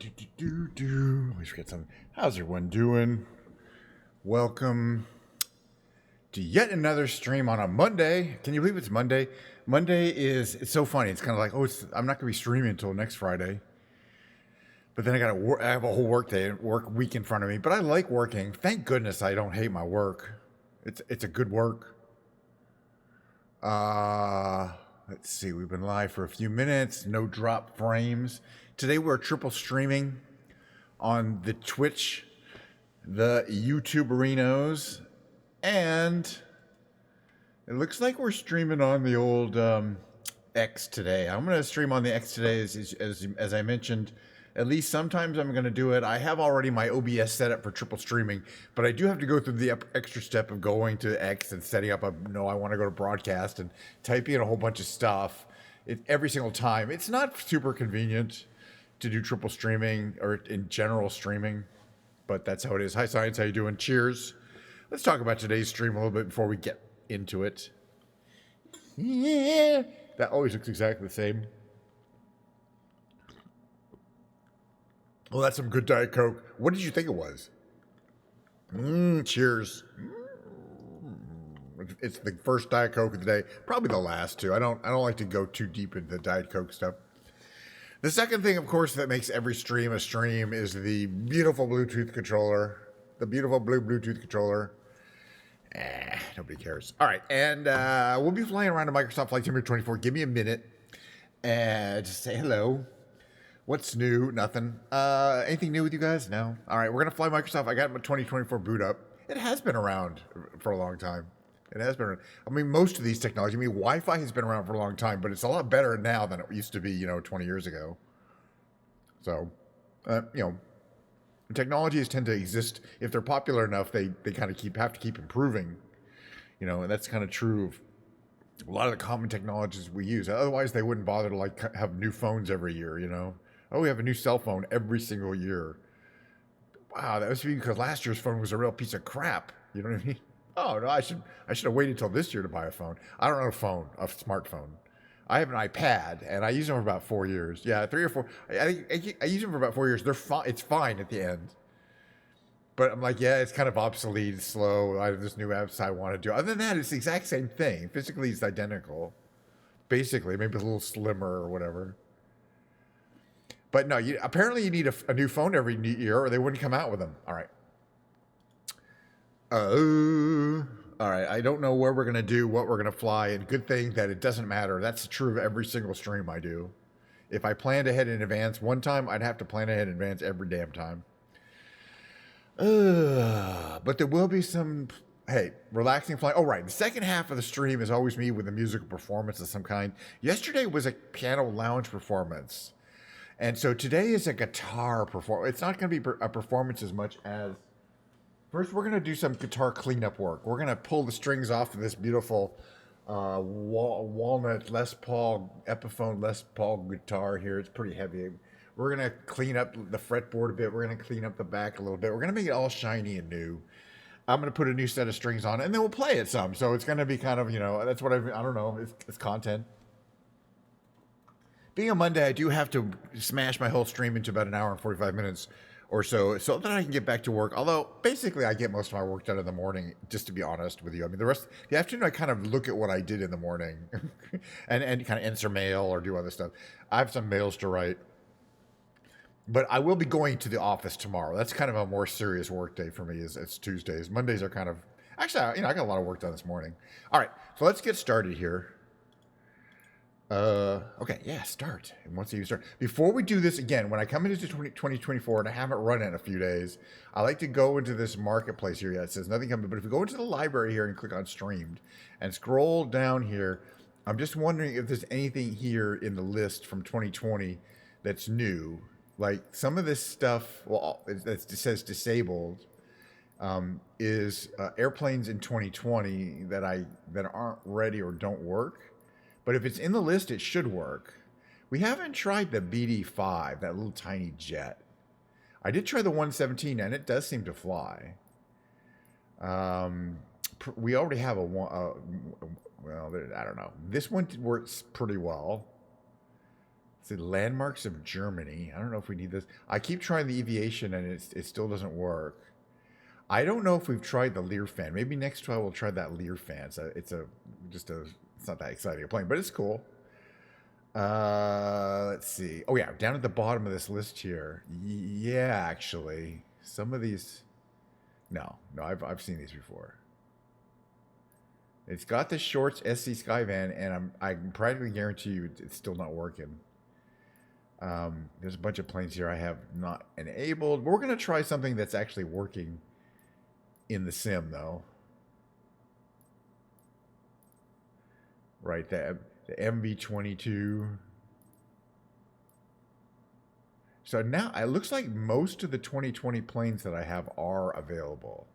Always forget something. How's everyone doing? Welcome to yet another stream on a Monday. Can you believe it's Monday? It's so funny. It's kind of like, I'm not going to be streaming until next Friday. But then I have a whole work week in front of me. But I like working. Thank goodness I don't hate my work. It's a good work. Let's see. We've been live for a few minutes. No drop frames. Today we're triple streaming on the Twitch, the YouTuberinos, and it looks like we're streaming on the old X today. I'm going to stream on the X today, as I mentioned. At least sometimes I'm going to do it. I have already my OBS set up for triple streaming, but I do have to go through the extra step of going to X and setting up I want to go to broadcast and typing in a whole bunch of stuff every single time. It's not super convenient to do triple streaming or in general streaming, but that's how it is. Hi, Science. How you doing? Cheers. Let's talk about today's stream a little bit before we get into it. Yeah, that always looks exactly the same. Well, that's some good Diet Coke. What did you think it was? Cheers. It's the first Diet Coke of the day. Probably the last too. I don't like to go too deep into the Diet Coke stuff. The second thing, of course, that makes every stream a stream is the beautiful Bluetooth controller. The beautiful blue Bluetooth controller. Nobody cares. All right, and we'll be flying around to Microsoft Flight Simulator 24. Give me a minute and just say hello. What's new? Nothing. Anything new with you guys? No. All right, we're gonna fly Microsoft. I got my 2024 boot up. It has been around for a long time. It has been. I mean, most of these technology. I mean, Wi-Fi has been around for a long time, but it's a lot better now than it used to be. 20 years ago. So, technologies tend to exist if they're popular enough. They kind of have to keep improving. And that's kind of true of a lot of the common technologies we use. Otherwise, they wouldn't bother to have new phones every year. Oh, we have a new cell phone every single year. Wow, that was because last year's phone was a real piece of crap. You know what I mean? Oh no, I should have waited until this year to buy a phone. I don't know a smartphone. I have an iPad and I use them for about 4 years. Yeah, 3 or 4. I use them for about 4 years. They're fine. It's fine at the end. But I'm like, yeah, it's kind of obsolete, slow. I have this new apps I want to do. Other than that, it's the exact same thing. Physically, it's identical. Basically, maybe a little slimmer or whatever. But no, apparently you need a new phone every year or they wouldn't come out with them. All right. All right. I don't know where we're going to do, what we're going to fly. And good thing that it doesn't matter. That's true of every single stream I do. If I planned ahead in advance one time, I'd have to plan ahead in advance every damn time. But there will be some, relaxing flying. Oh, right. The second half of the stream is always me with a musical performance of some kind. Yesterday was a piano lounge performance. And so today is a guitar performance. It's not going to be a performance as much as... First, we're going to do some guitar cleanup work. We're going to pull the strings off of this beautiful walnut Les Paul, Epiphone Les Paul guitar here. It's pretty heavy. We're going to clean up the fretboard a bit. We're going to clean up the back a little bit. We're going to make it all shiny and new. I'm going to put a new set of strings on it, and then we'll play it some. So it's going to be kind of, that's what I don't know. It's content. Being a Monday, I do have to smash my whole stream into about an hour and 45 minutes or so that I can get back to work. Although, basically, I get most of my work done in the morning, just to be honest with you. I mean, the afternoon, I kind of look at what I did in the morning and kind of answer mail or do other stuff. I have some mails to write. But I will be going to the office tomorrow. That's kind of a more serious work day for me. It's Tuesdays. Mondays are kind of... Actually, I got a lot of work done this morning. All right, so let's get started here. Okay, yeah, start. And once you start, before we do this again, when I come into 2024 and I haven't run it in a few days, I like to go into this marketplace here. Yeah, it says nothing coming, but if we go into the library here and click on streamed and scroll down here, I'm just wondering if there's anything here in the list from 2020 that's new. Like some of this stuff, it says disabled, is airplanes in 2020 that aren't ready or don't work. But if it's in the list, it should work. We haven't tried the BD-5, that little tiny jet. I did try the 117, and it does seem to fly. We already have I don't know. This one works pretty well. It's the landmarks of Germany. I don't know if we need this. I keep trying the aviation and it still doesn't work. I don't know if we've tried the Learfan. Maybe next trial we'll try that Learfan. It's not that exciting a plane, but it's cool. Let's see. Oh yeah, down at the bottom of this list here. Yeah, actually, some of these. No, I've seen these before. It's got the Shorts SC Skyvan, and I can practically guarantee you it's still not working. There's a bunch of planes here I have not enabled. We're gonna try something that's actually working in the sim, though. Right, the MV-22. So now it looks like most of the 2020 planes that I have are available.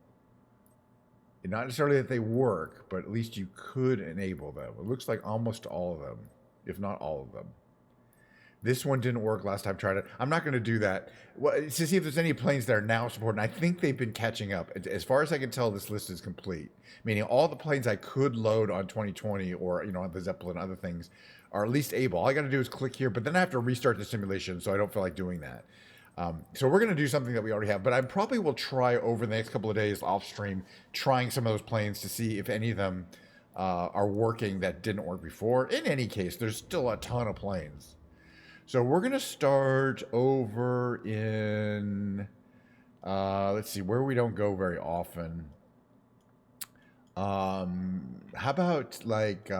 Not necessarily that they work, but at least you could enable them. It looks like almost all of them, if not all of them. This one didn't work last time I tried it. I'm not going to do that. Well, to see if there's any planes that are now supported. I think they've been catching up. As far as I can tell, this list is complete. Meaning all the planes I could load on 2020 or on the Zeppelin and other things are at least able. All I got to do is click here, but then I have to restart the simulation, so I don't feel like doing that. So we're going to do something that we already have, but I probably will try over the next couple of days off stream, trying some of those planes to see if any of them are working that didn't work before. In any case, there's still a ton of planes. So we're going to start over in, let's see, where we don't go very often. How about like,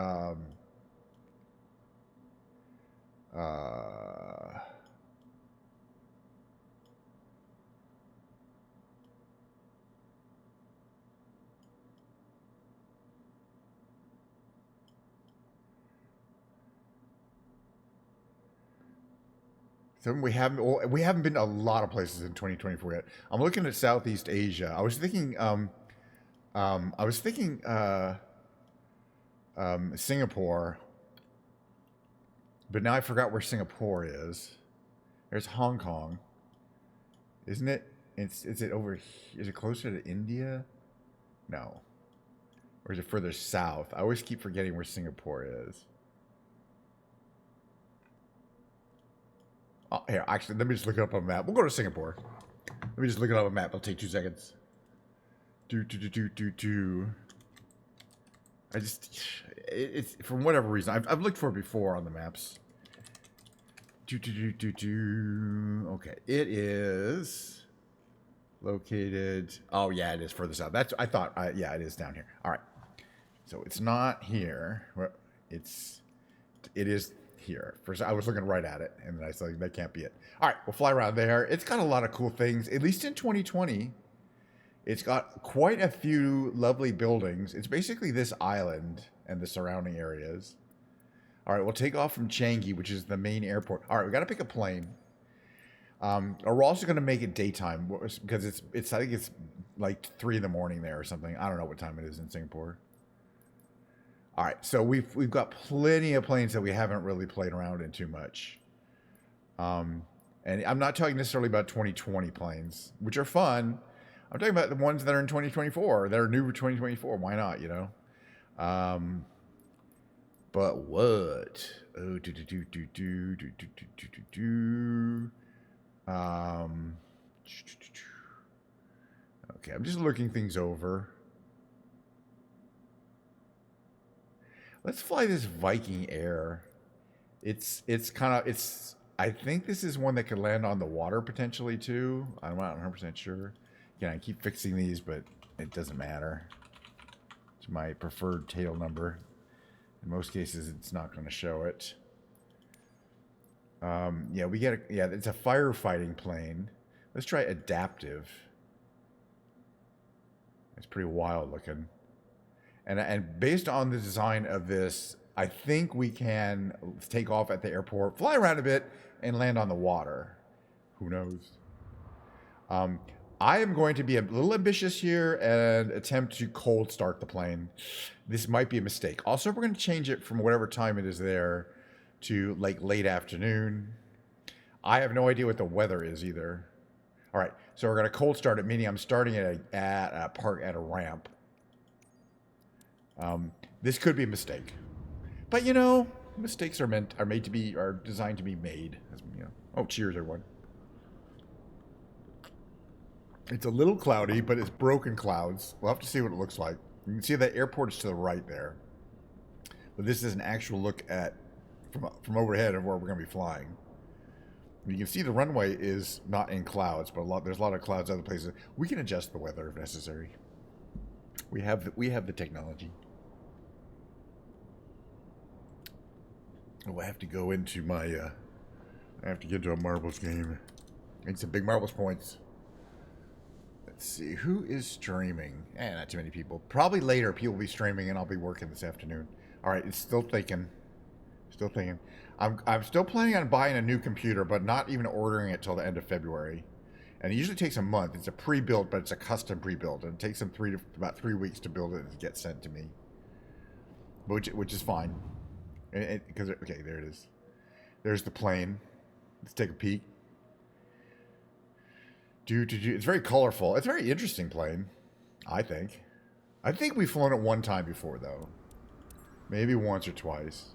so we haven't been to a lot of places in 2024 yet. I'm looking at Southeast Asia. I was thinking Singapore, but now I forgot where Singapore is. There's Hong Kong, isn't it? Is it over? Is it closer to India? No, or is it further south? I always keep forgetting where Singapore is. Oh, here, actually, let me just look it up on a map. We'll go to Singapore. Let me just look it up on a map. It'll take 2 seconds. It's from whatever reason. I've looked for it before on the maps. Okay, it is located. Oh yeah, it is further south. I thought. Yeah, it is down here. All right. So it's not here. It is here. First, I was looking right at it, and then I said that can't be it. All right, we'll fly around there. It's got a lot of cool things. At least in 2020, it's got quite a few lovely buildings. It's basically this island and the surrounding areas. All right, we'll take off from Changi, which is the main airport. All right, we got to pick a plane. We're also going to make it daytime because it's I think it's like 3 in the morning there or something. I don't know what time it is in Singapore. All right, so we've got plenty of planes that we haven't really played around in too much. And I'm not talking necessarily about 2020 planes, which are fun. I'm talking about the ones that are in 2024, that are new for 2024. Why not, But what? Oh, okay, I'm just looking things over. Let's fly this Viking Air. I think this is one that could land on the water potentially too. I'm not 100% sure. Again, I keep fixing these, but it doesn't matter. It's my preferred tail number. In most cases, it's not going to show it. Yeah, it's a firefighting plane. Let's try adaptive. It's pretty wild looking. And based on the design of this, I think we can take off at the airport, fly around a bit, and land on the water. Who knows? I am going to be a little ambitious here and attempt to cold start the plane. This might be a mistake. Also, we're going to change it from whatever time it is there to like late afternoon. I have no idea what the weather is either. All right, so we're going to cold start it, meaning I'm starting at a ramp. This could be a mistake, but Mistakes are designed to be made. You know. Oh, cheers, everyone. It's a little cloudy, but it's broken clouds. We'll have to see what it looks like. You can see that airport is to the right there, but this is an actual look at from overhead of where we're going to be flying. You can see the runway is not in clouds, but there's a lot of clouds other places. We can adjust the weather if necessary. We have the technology. Oh, I have to go into my. I have to get into a marbles game. Need some big marbles points. Let's see who is streaming. Not too many people. Probably later people will be streaming, and I'll be working this afternoon. All right, it's still thinking. Still thinking. I'm still planning on buying a new computer, but not even ordering it till the end of February. And it usually takes a month. It's a pre-built, but it's a custom pre-built, and it takes them about 3 weeks to build it and get sent to me, which is fine. Because okay, there it is. There's the plane. Let's take a peek. It's very colorful. It's a very interesting plane, I think. I think we've flown it one time before, though. Maybe once or twice.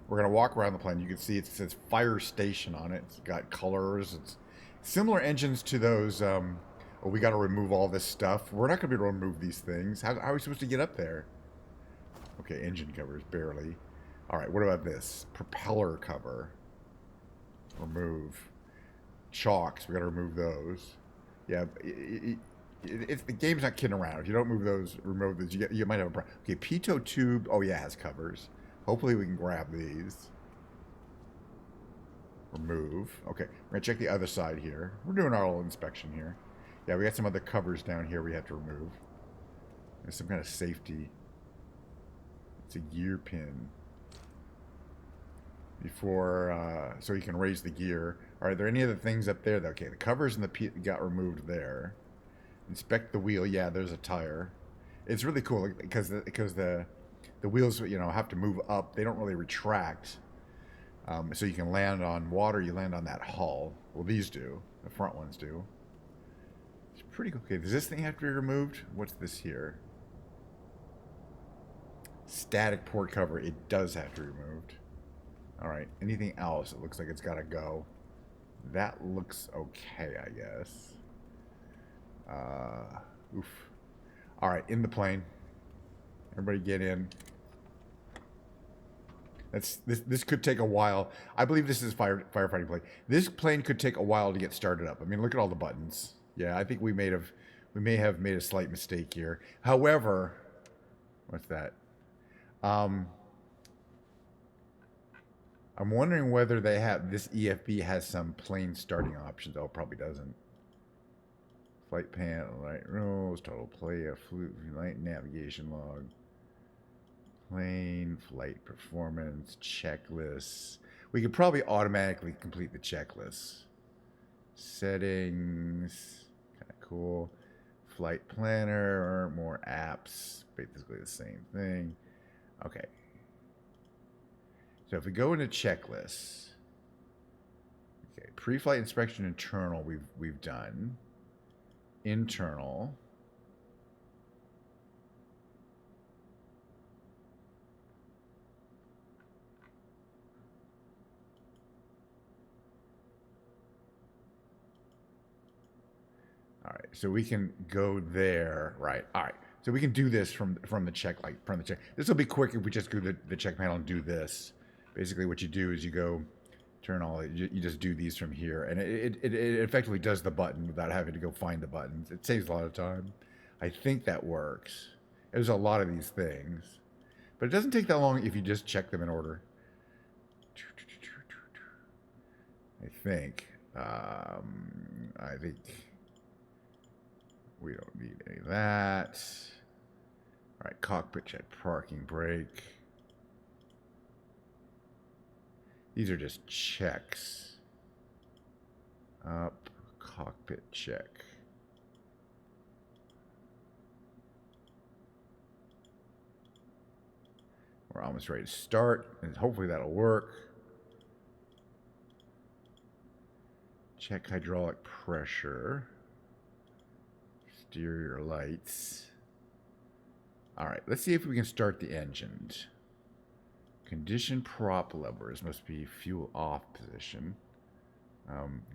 We're going to walk around the plane. You can see it says Fire Station on it. It's got colors. It's similar engines to those. We got to remove all this stuff. We're not going to be able to remove these things. How are we supposed to get up there? Okay, engine covers, barely. All right, what about this? Propeller cover. Remove. Chocks, we got to remove those. Yeah, the game's not kidding around. If you don't remove those, you might have a problem. Okay, pitot tube. Oh yeah, it has covers. Hopefully we can grab these. Remove. Okay, we're gonna check the other side here. We're doing our little inspection here. Yeah, we got some other covers down here we have to remove. There's some kind of safety. It's a gear pin. Before, so you can raise the gear. Are there any other things up there? Okay, the covers and the got removed there. Inspect the wheel. Yeah, there's a tire. It's really cool because the wheels, have to move up. They don't really retract. So you can land on water. You land on that hull. Well, these do. The front ones do. It's pretty cool. Okay, does this thing have to be removed? What's this here? Static port cover. It does have to be removed. All right. Anything else? It looks like it's got to go. That looks okay, I guess. Oof. All right, in the plane. Everybody get in. This could take a while. I believe this is firefighting plane. This plane could take a while to get started up. I mean, look at all the buttons. Yeah, I think we may have made a slight mistake here. However, what's that? I'm wondering whether this EFB has some plane starting options. Oh, it probably doesn't. Flight panel, light rules, total play, flight navigation log, plane, flight performance, checklists. We could probably automatically complete the checklist. Settings, kind of cool. Flight planner, more apps, basically the same thing. Okay. So if we go into checklists, okay, pre-flight inspection internal we've done. Internal. All right, so we can go there, right? All right, so we can do this from the check, from the check. This will be quick if we just go to the check panel and do this. Basically, what you do is you go turn all. You just do these from here, and it effectively does the button without having to go find the buttons. It saves a lot of time. I think that works. There's a lot of these things, but it doesn't take that long if you just check them in order. I think we don't need any of that. All right, cockpit check, parking brake. These are just checks. Up, cockpit check. We're almost ready to start, and hopefully that'll work. Check hydraulic pressure. Exterior lights. All right, let's see if we can start the engine. Condition prop levers must be fuel off position.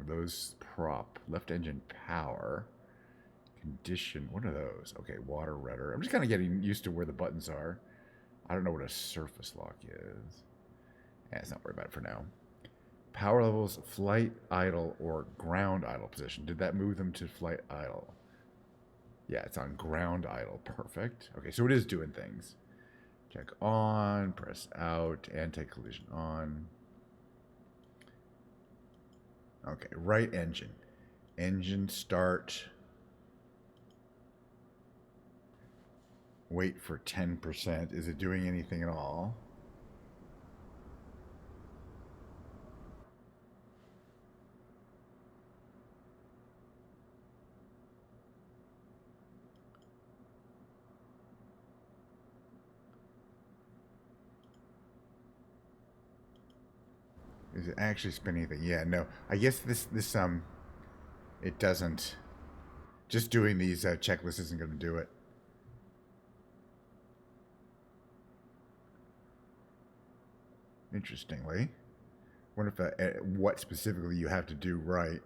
Those prop left engine power. Condition, what are those? Okay, water rudder. I'm just kind of getting used to where the buttons are. I don't know what a surface lock is. Yeah, let's not worry about it for now. Power levels, flight idle or ground idle position. Did that move them to flight idle? Yeah, it's on ground idle. Perfect. Okay, so it is doing things. Check on, press out, anti-collision on. Okay, right engine. Engine start. Wait for 10%. Is it doing anything at all? Is it actually spinning anything? Yeah, no. I guess this it doesn't. Just doing these checklists isn't going to do it. Interestingly, wonder if what specifically you have to do right.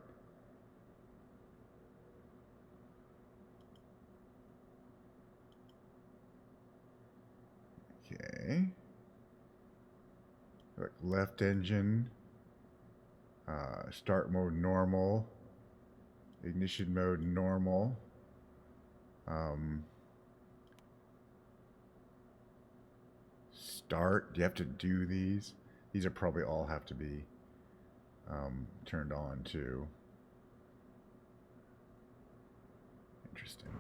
Okay. Look, left engine. Start mode normal. Ignition mode normal. Start. Do you have to do these? These are probably all have to be turned on too. Interesting.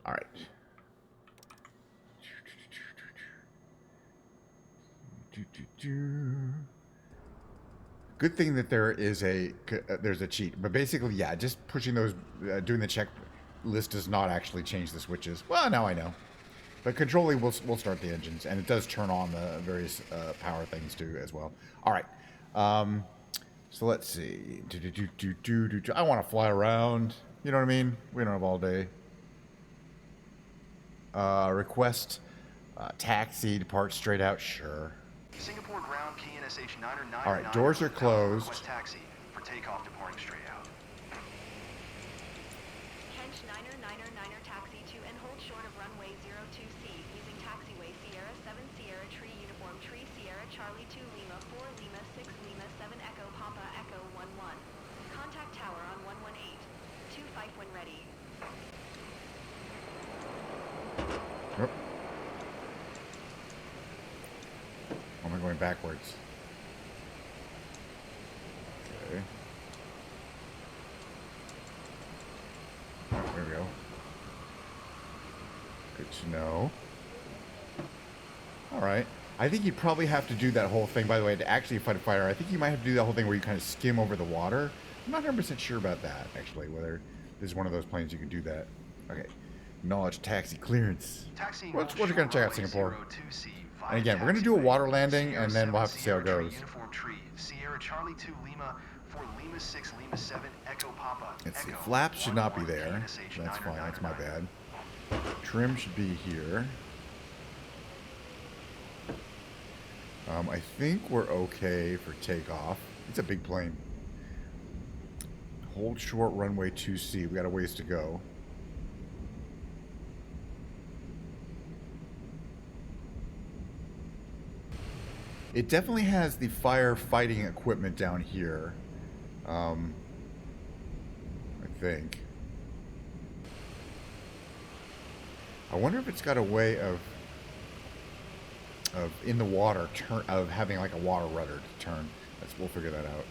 All right. Good thing that there's a cheat, but basically, yeah, just pushing those, doing the checklist does not actually change the switches. Well, now I know, but controlling will start the engines, and it does turn on the various power things too as well. All right, so let's see. I want to fly around. You know what I mean? We don't have all day. Request taxi, depart straight out. Sure. Singapore ground PNSH 999. All right, doors are closed. Request taxi for takeoff departing straight out. Kench 999er taxi to and hold short of runway 02C using taxiway Sierra 7 Sierra Tree Uniform Tree Sierra Charlie 2 Lima 4 Lima 6 Lima 7 Echo Papa Echo 11. Contact tower on 118. 25 when ready. Yep. Or am I going backwards? Okay. Oh, there we go. Good to know. Alright. I think you probably have to do that whole thing, by the way, to actually fight a fire. I think you might have to do that whole thing where you kind of skim over the water. I'm not 100% sure about that, actually, whether this is one of those planes you can do that. Okay. Acknowledge taxi clearance. We're going to check out Singapore. And again, we're going to do a water landing, and then we'll have to see how it goes. Sierra Charlie 2 Lima 4 Lima 6 Lima 7 Echo Papa. Let's see. Flaps should not be there. That's fine. That's my bad. Trim should be here. I think we're okay for takeoff. It's a big plane. Hold short runway 2C. We got a ways to go. It definitely has the firefighting equipment down here. I think. I wonder if it's got a way of in the water of having like a water rudder to turn. We'll figure that out.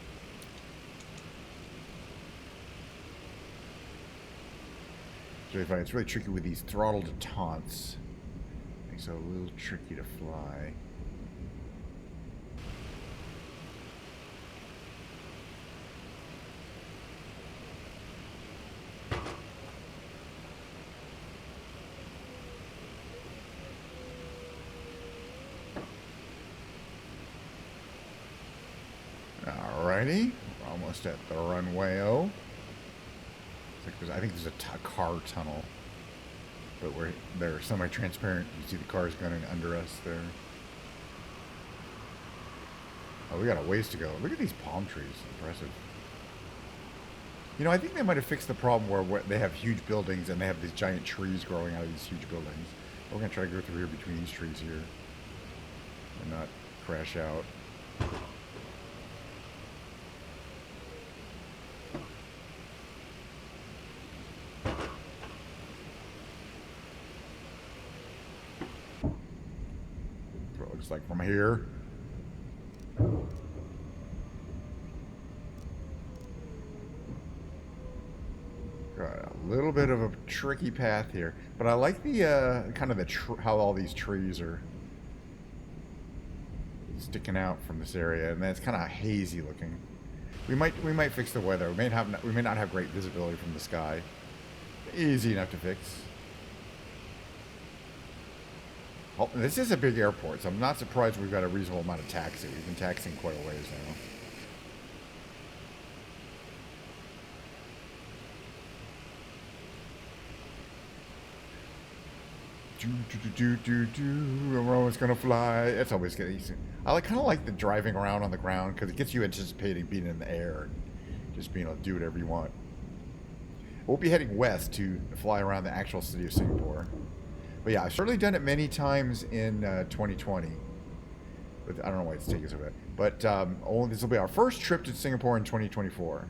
It's really funny. It's really tricky with these throttle detentes. Makes it a little tricky to fly. Alrighty, we're almost at the runway-o. I think there's a car tunnel, but they're semi-transparent. You see the cars going under us there. Oh, we got a ways to go. Look at these palm trees. Impressive. You know, I think they might have fixed the problem where they have huge buildings and they have these giant trees growing out of these huge buildings. We're going to try to go through here between these trees here and not crash out. What it looks like from here. Got a little bit of a tricky path here, but I like the kind of how all these trees are sticking out from this area, and then it's kind of hazy looking. We might fix the weather. We may not have great visibility from the sky. Easy enough to fix. Oh, this is a big airport, so I'm not surprised we've got a reasonable amount of taxi. We've been taxiing quite a ways now. Oh, it's gonna fly. It's always getting easy. I kind of like the driving around on the ground because it gets you anticipating being in the air and just being able to do whatever you want. We'll be heading west to fly around the actual city of Singapore. But yeah, I've certainly done it many times in 2020. But I don't know why it's taking so bad. But this will be our first trip to Singapore in 2024.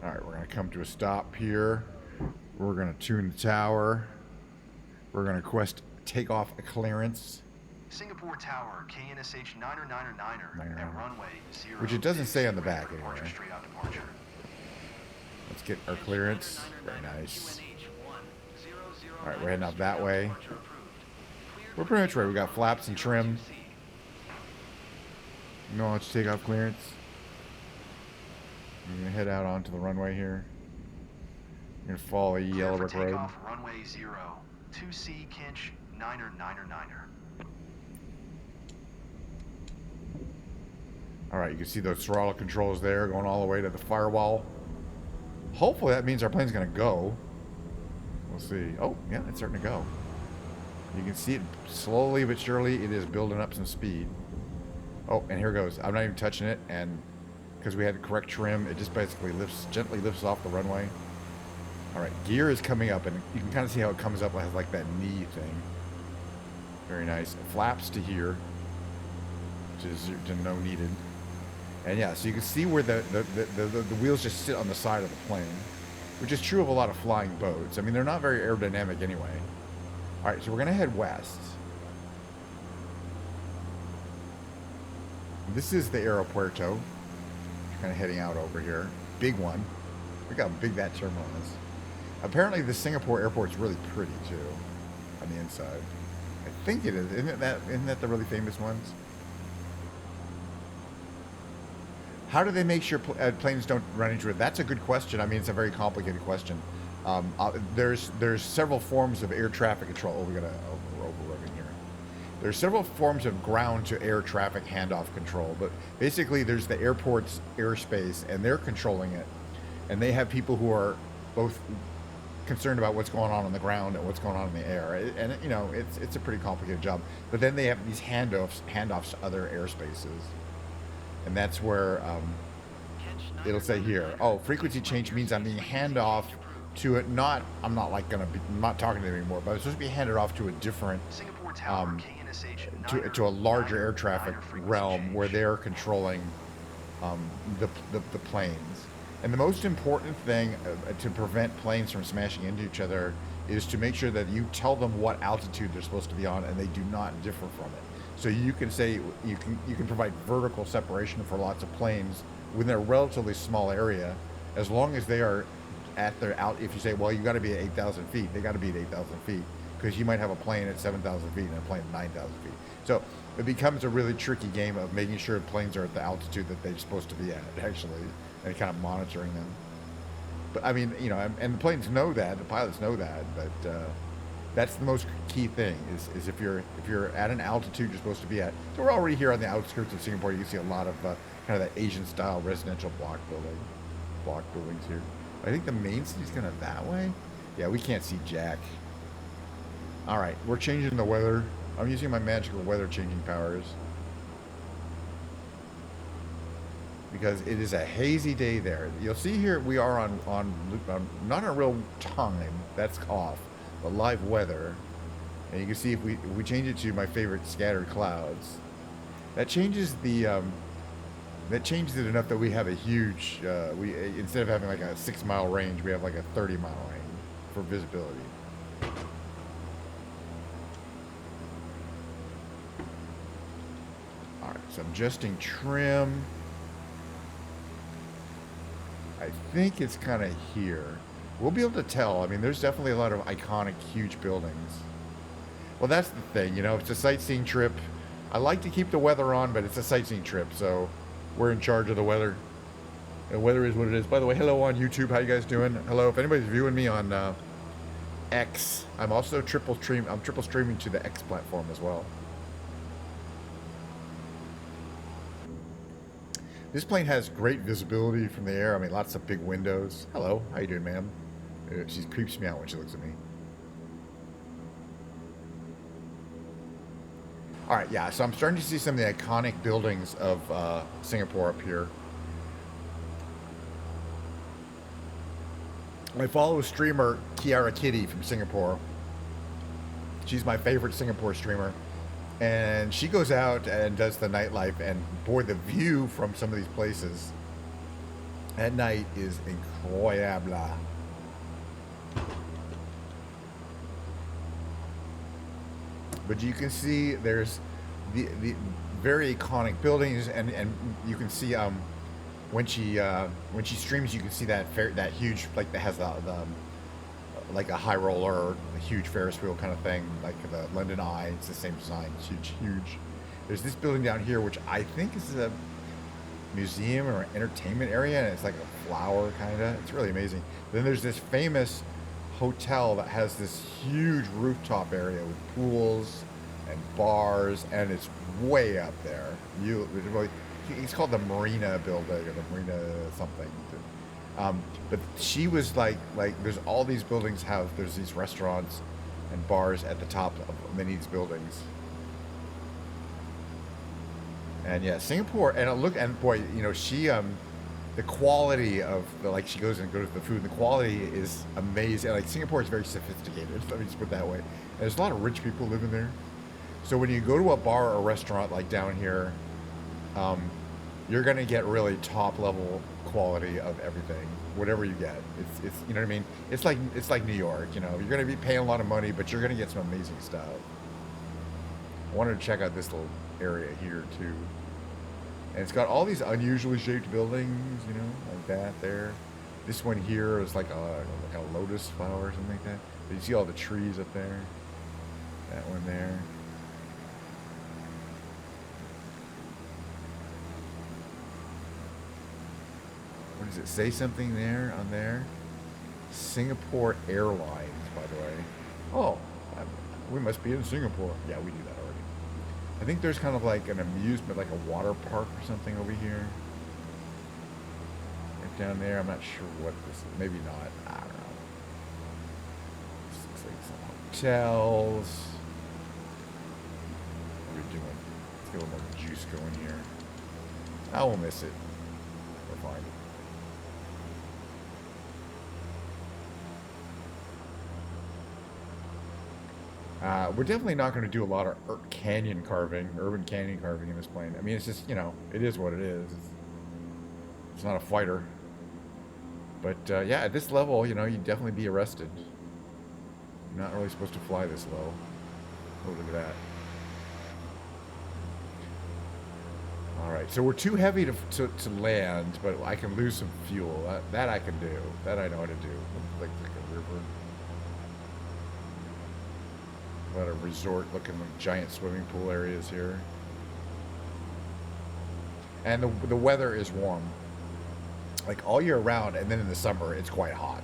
Alright, we're going to come to a stop here. We're going to tune the tower. We're going to request takeoff clearance. Singapore Tower, KNSH 9er at runway 0. Which it doesn't say on the back anyway. Straight out departure. Let's get our clearance. Very nice. Alright, we're heading up that way. We're pretty much ready. We got flaps and trim. No, let's take off clearance. I'm going to head out onto the runway here. I'm going to follow a yellow brick road. Takeoff, runway 0. 2C, Kinch, 9er. Alright, you can see those throttle controls there going all the way to the firewall. Hopefully that means our plane's going to go. We'll see. Oh, yeah, it's starting to go. You can see it slowly but surely. It is building up some speed. Oh, and here goes. I'm not even touching it, and because we had the correct trim, it just basically gently lifts off the runway. Alright, gear is coming up, and you can kind of see how it comes up. It has like that knee thing. Very nice. Flaps to here, which is to no needed. And yeah, so you can see where the wheels just sit on the side of the plane, which is true of a lot of flying boats. I mean, they're not very aerodynamic anyway. All right, so we're going to head west. This is the Aeropuerto. Kind of heading out over here. Big one. Look how big that terminal is. Apparently, the Singapore airport's really pretty, too, on the inside. I think it is. Isn't that the really famous ones? How do they make sure planes don't run into it? That's a good question. I mean, it's a very complicated question. There's several forms of air traffic control. Oh, we're overrunning here. There's several forms of ground to air traffic handoff control, but basically there's the airport's airspace, and they're controlling it, and they have people who are both concerned about what's going on the ground and what's going on in the air, and you know it's a pretty complicated job. But then they have these handoffs to other airspaces. And that's where it'll say here, oh, frequency change means I'm being handed off to it. I'm not talking to them anymore, but it's supposed to be handed off to a different, to a larger air traffic realm where they're controlling the planes. And the most important thing to prevent planes from smashing into each other is to make sure that you tell them what altitude they're supposed to be on, and they do not differ from it. So you can say you can provide vertical separation for lots of planes within a relatively small area, as long as they are at their out. If you say, well, you got to be at 8,000 feet, they got to be at 8,000 feet, because you might have a plane at 7,000 feet and a plane at 9,000 feet. So it becomes a really tricky game of making sure planes are at the altitude that they're supposed to be at, actually, and kind of monitoring them. But I mean, you know, and the planes know that, the pilots know that, but that's the most key thing is if you're at an altitude you're supposed to be at. So we're already here on the outskirts of Singapore. You can see a lot of kind of that Asian style residential block buildings here. I think the main city's kind of that way. Yeah, we can't see jack. All right, we're changing the weather. I'm using my magical weather changing powers because it is a hazy day there. You'll see here we are on not on real time. That's off, but live weather, and you can see if we change it to my favorite scattered clouds, that changes the that changes it enough that we have a huge we instead of having like a 6 mile range, we have like a 30 mile range for visibility. All right, so I'm adjusting trim. I think it's kind of here. We'll be able to tell. I mean, there's definitely a lot of iconic, huge buildings. Well, that's the thing, you know, it's a sightseeing trip. I like to keep the weather on, but it's a sightseeing trip, so we're in charge of the weather. The weather is what it is. By the way, hello on YouTube. How you guys doing? Hello. If anybody's viewing me on X, I'm also triple streaming to the X platform as well. This plane has great visibility from the air. I mean, lots of big windows. Hello. How you doing, ma'am? She creeps me out when she looks at me. All right, yeah, so I'm starting to see some of the iconic buildings of Singapore up here. I follow a streamer, Kiara Kitty from Singapore. She's my favorite Singapore streamer. And she goes out and does the nightlife, and boy, the view from some of these places at night is incroyable. But you can see there's the very iconic buildings, and you can see when she streams, you can see that huge, like, that has the like a high roller, a huge Ferris wheel kind of thing, like the London Eye. It's the same design. It's huge. There's this building down here, which I think is a museum or entertainment area, and it's like a flower kind of. It's really amazing. Then there's this famous hotel that has this huge rooftop area with pools and bars, and it's way up there. It's called the Marina Building, or the Marina something. But she was like there's all these buildings there's these restaurants and bars at the top of many of these buildings. And yeah, Singapore, and boy, you know, she the quality of she goes to the food, and the quality is amazing. Like, Singapore is very sophisticated, let me just put it that way. And there's a lot of rich people living there. So when you go to a bar or restaurant like down here, you're gonna get really top level quality of everything, whatever you get. It's you know what I mean? It's like New York, you know. You're gonna be paying a lot of money, but you're gonna get some amazing stuff. I wanted to check out this little area here too. And it's got all these unusually shaped buildings, you know, like that there. This one here is like a lotus flower or something like that. But you see all the trees up there. That one there. What does it say? Something there on there? Singapore Airlines, by the way. Oh, we must be in Singapore. Yeah, we do that already. I think there's kind of like an amusement, like a water park or something over here. Right down there. I'm not sure what this is. Maybe not. I don't know. This looks like some hotels. What are we doing? Let's get a little more juice going here. I won't miss it. We're fine. We're definitely not going to do a lot of urban canyon carving in this plane. I mean, it's just, you know, it is what it is. It's not a fighter. But, yeah, at this level, you know, you'd definitely be arrested. You're not really supposed to fly this low. Oh, look at that. Alright, so we're too heavy to land, but I can lose some fuel. That I can do. That I know how to do. Like a river. A lot of resort-looking giant swimming pool areas here. And the weather is warm. Like, all year round, and then in the summer, it's quite hot.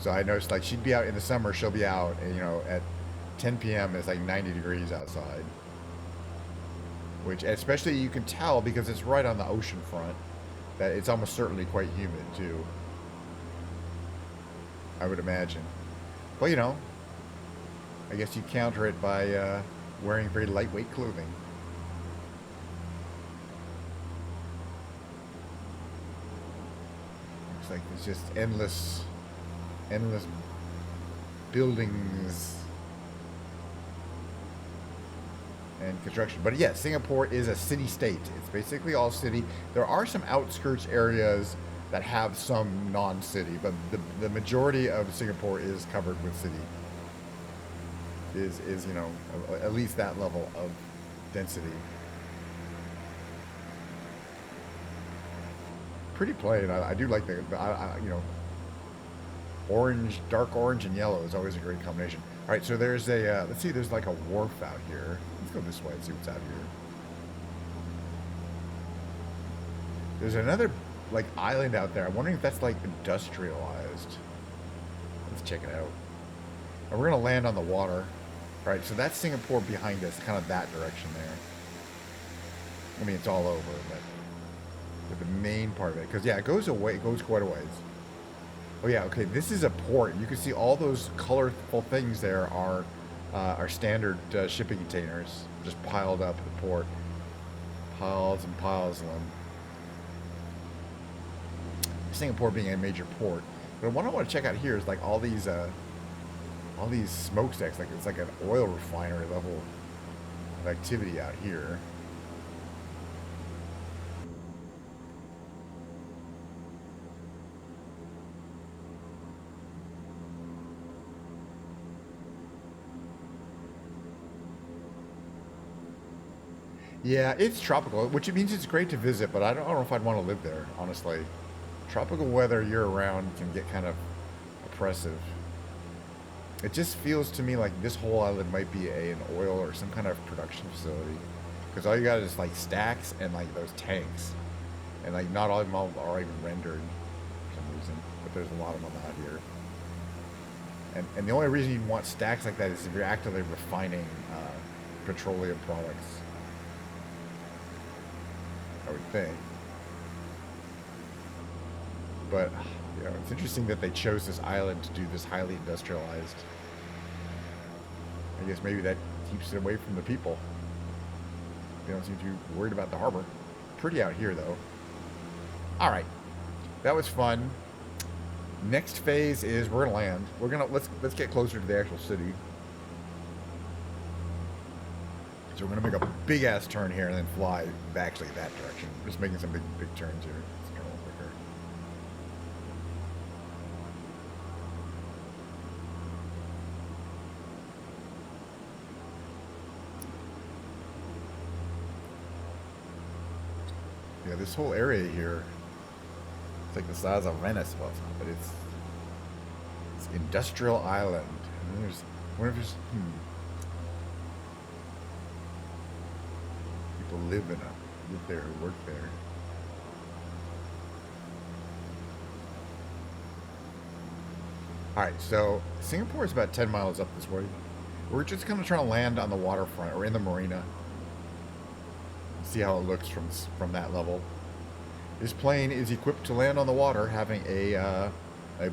So I noticed, like, she'd be out in the summer, she'll be out, and, you know, at 10 p.m. it's like 90 degrees outside. Which, especially, you can tell because it's right on the ocean front, that it's almost certainly quite humid, too. I would imagine. Well, you know, I guess you counter it by wearing very lightweight clothing. Looks like there's just endless buildings and construction. But yes, Singapore is a city-state. It's basically all city. There are some outskirts areas that have some non-city, but the majority of Singapore is covered with city. Is you know, at least that level of density. Pretty plain. I do like the you know, orange, dark orange and yellow is always a great combination. All right, so there's a let's see, there's like a wharf out here. Let's go this way and see what's out here. There's another like island out there. I'm wondering if that's like industrialized. Let's check it out. And we're gonna land on the water. All right, so that's Singapore behind us, kind of that direction there. I mean, it's all over, but the main part of it, because yeah, it goes away, it goes quite a ways. Oh yeah, okay, this is a port. You can see all those colorful things there are standard shipping containers just piled up at the port. Piles and piles of them. Singapore being a major port. But what I want to check out here is like all these smokestacks, like it's like an oil refinery level of activity out here. Yeah, it's tropical, which means it's great to visit, but I don't know if I'd want to live there, honestly. Tropical weather year-round can get kind of oppressive. It just feels to me like this whole island might be an oil or some kind of production facility. Because all you got is like stacks and like those tanks. And like not all of them are even rendered for some reason. But there's a lot of them out here. And the only reason you want stacks like that is if you're actively refining petroleum products. I would think. But, you know, it's interesting that they chose this island to do this highly industrialized. I guess maybe that keeps it away from the people. They don't seem too worried about the harbor. Pretty out here, though. All right, that was fun. Next phase is we're gonna land. Let's get closer to the actual city. So we're gonna make a big ass turn here and then fly actually that direction. Just making some big turns here. Let's turn a little quicker. Yeah, this whole area here, it's like the size of Venice, well, it's not, but it's industrial island. And there's, I wonder if there's, people live there, who work there. All right, so Singapore is about 10 miles up this way. We're just gonna try to land on the waterfront or in the marina. See how it looks from that level. This plane is equipped to land on the water, having a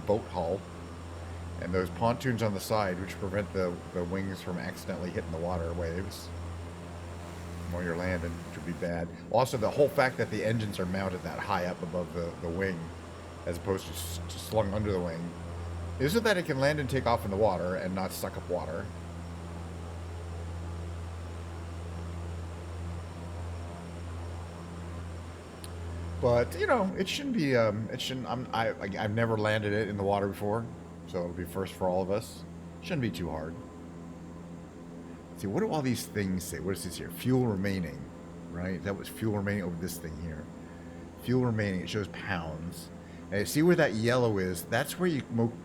boat hull, and those pontoons on the side, which prevent the wings from accidentally hitting the water waves while you're landing, which would be bad. Also, the whole fact that the engines are mounted that high up above the wing, as opposed to slung under the wing, is so that it can land and take off in the water and not suck up water. But you know, it shouldn't be. It shouldn't. I've never landed it in the water before, so it'll be first for all of us. Shouldn't be too hard. Let's see, what do all these things say? What is this here? Fuel remaining, right? That was fuel remaining over this thing here. Fuel remaining. It shows pounds. And see where that yellow is? That's where you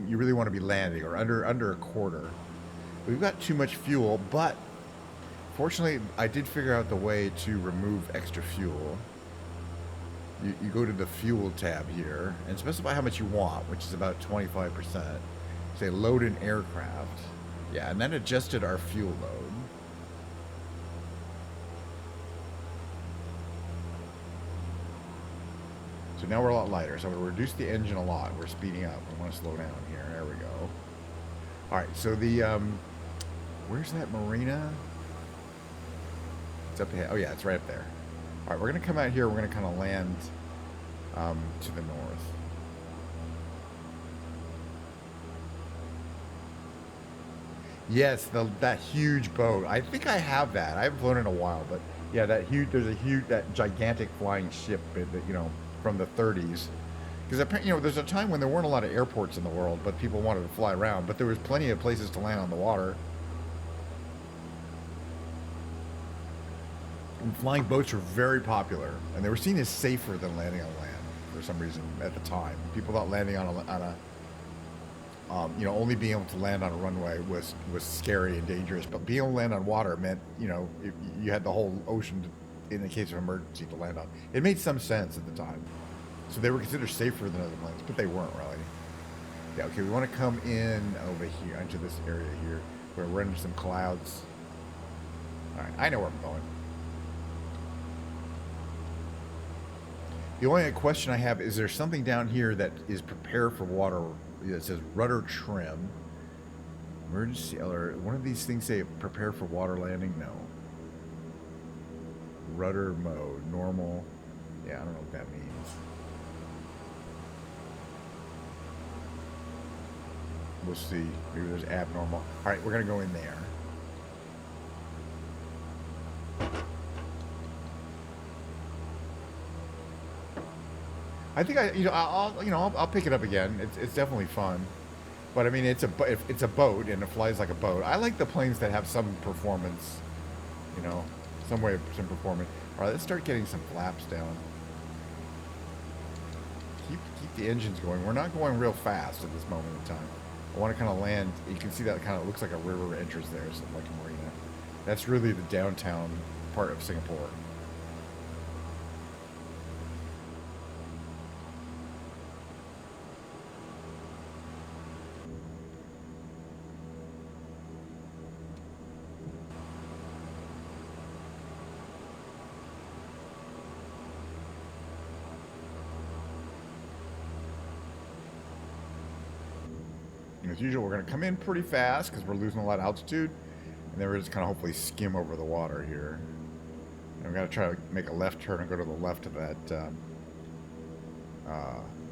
really want to be landing, or under a quarter. We've got too much fuel, but fortunately, I did figure out the way to remove extra fuel. You go to the fuel tab here and specify how much you want, which is about 25%. Say load an aircraft. Yeah, and then adjusted our fuel load. So now we're a lot lighter. So I'm going to reduce the engine a lot. We're speeding up. I want to slow down here. There we go. All right, so we're Where's that marina? It's up ahead. Oh yeah, it's right up there. All right, we're gonna come out here. We're gonna kind of land to the north. Yes, that huge boat. I think I have that. I haven't flown in a while, but yeah, that huge. There's a huge, that gigantic flying ship that, you know, from the 30s. Because apparently, you know, there's a time when there weren't a lot of airports in the world, but people wanted to fly around. But there was plenty of places to land on the water. And flying boats were very popular, and they were seen as safer than landing on land for some reason at the time. People thought landing on a you know, only being able to land on a runway was scary and dangerous. But being able to land on water meant, you know, you had the whole ocean in the case of emergency to land on. It made some sense at the time. So they were considered safer than other planes, but they weren't really. Yeah, okay, we want to come in over here, into this area here. We're running some clouds. All right, I know where I'm going. The only question I have is there something down here that is prepare for water. It says rudder trim. Emergency alert. One of these things say prepare for water landing? No. Rudder mode. Normal. Yeah, I don't know what that means. We'll see. Maybe there's abnormal. All right, we're going to go in there. I think I'll pick it up again. It's definitely fun, but I mean it's a boat and it flies like a boat. I like the planes that have some performance, you know, some performance. All right, let's start getting some flaps down. Keep the engines going. We're not going real fast at this moment in time. I want to kind of land. You can see that kind of looks like a river entrance there, something like a marina. That's really the downtown part of Singapore. As usual, we're going to come in pretty fast because we're losing a lot of altitude, and then we're just kind of hopefully skim over the water here. And we're going to try to make a left turn and go to the left of that,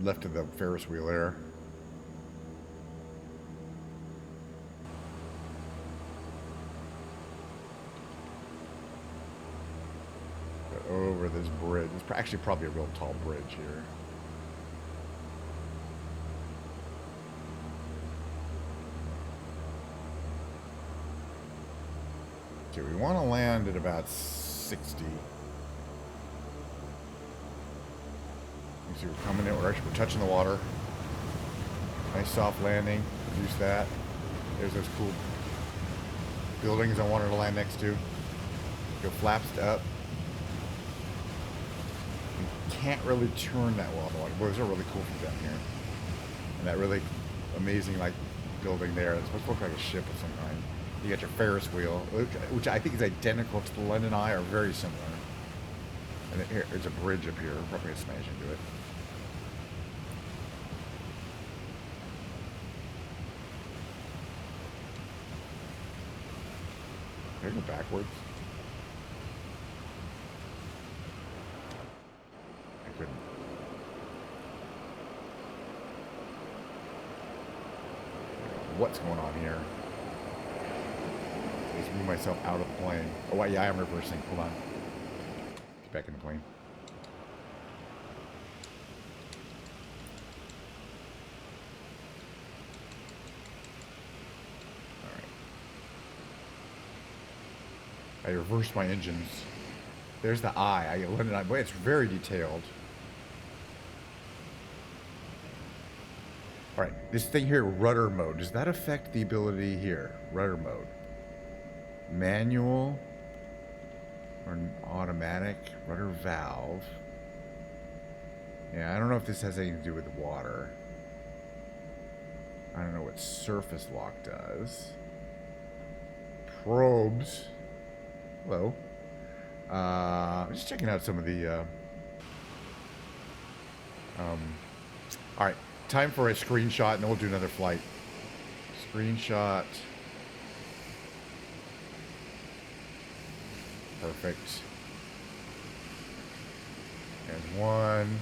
left of the Ferris wheel there. Go over this bridge. It's actually probably a real tall bridge here. Okay, we want to land at about 60. You see we're coming in, we're touching the water. Nice soft landing, reduce that. There's those cool buildings I wanted to land next to. Go flaps up. You can't really turn that well in the water. Boy, those are really cool from down here. And that really amazing like building there. It's supposed to look like a ship of some kind. You got your Ferris wheel, which I think is identical to the London Eye, or very similar. And there's a bridge up here. We're probably going to smash into it. Can I go backwards? I couldn't. What's going on here? Just move myself out of the plane. Oh, yeah, I am reversing. Hold on. Get back in the plane. All right. I reversed my engines. There's the eye. Boy, it's very detailed. All right, this thing here, rudder mode. Does that affect the ability here? Rudder mode. Manual or automatic rudder valve. Yeah, I don't know if this has anything to do with water. I don't know what surface lock does. Probes. Hello. I'm just checking out some of the all right, time for a screenshot and then we'll do another flight. Screenshot. Perfect. There's one.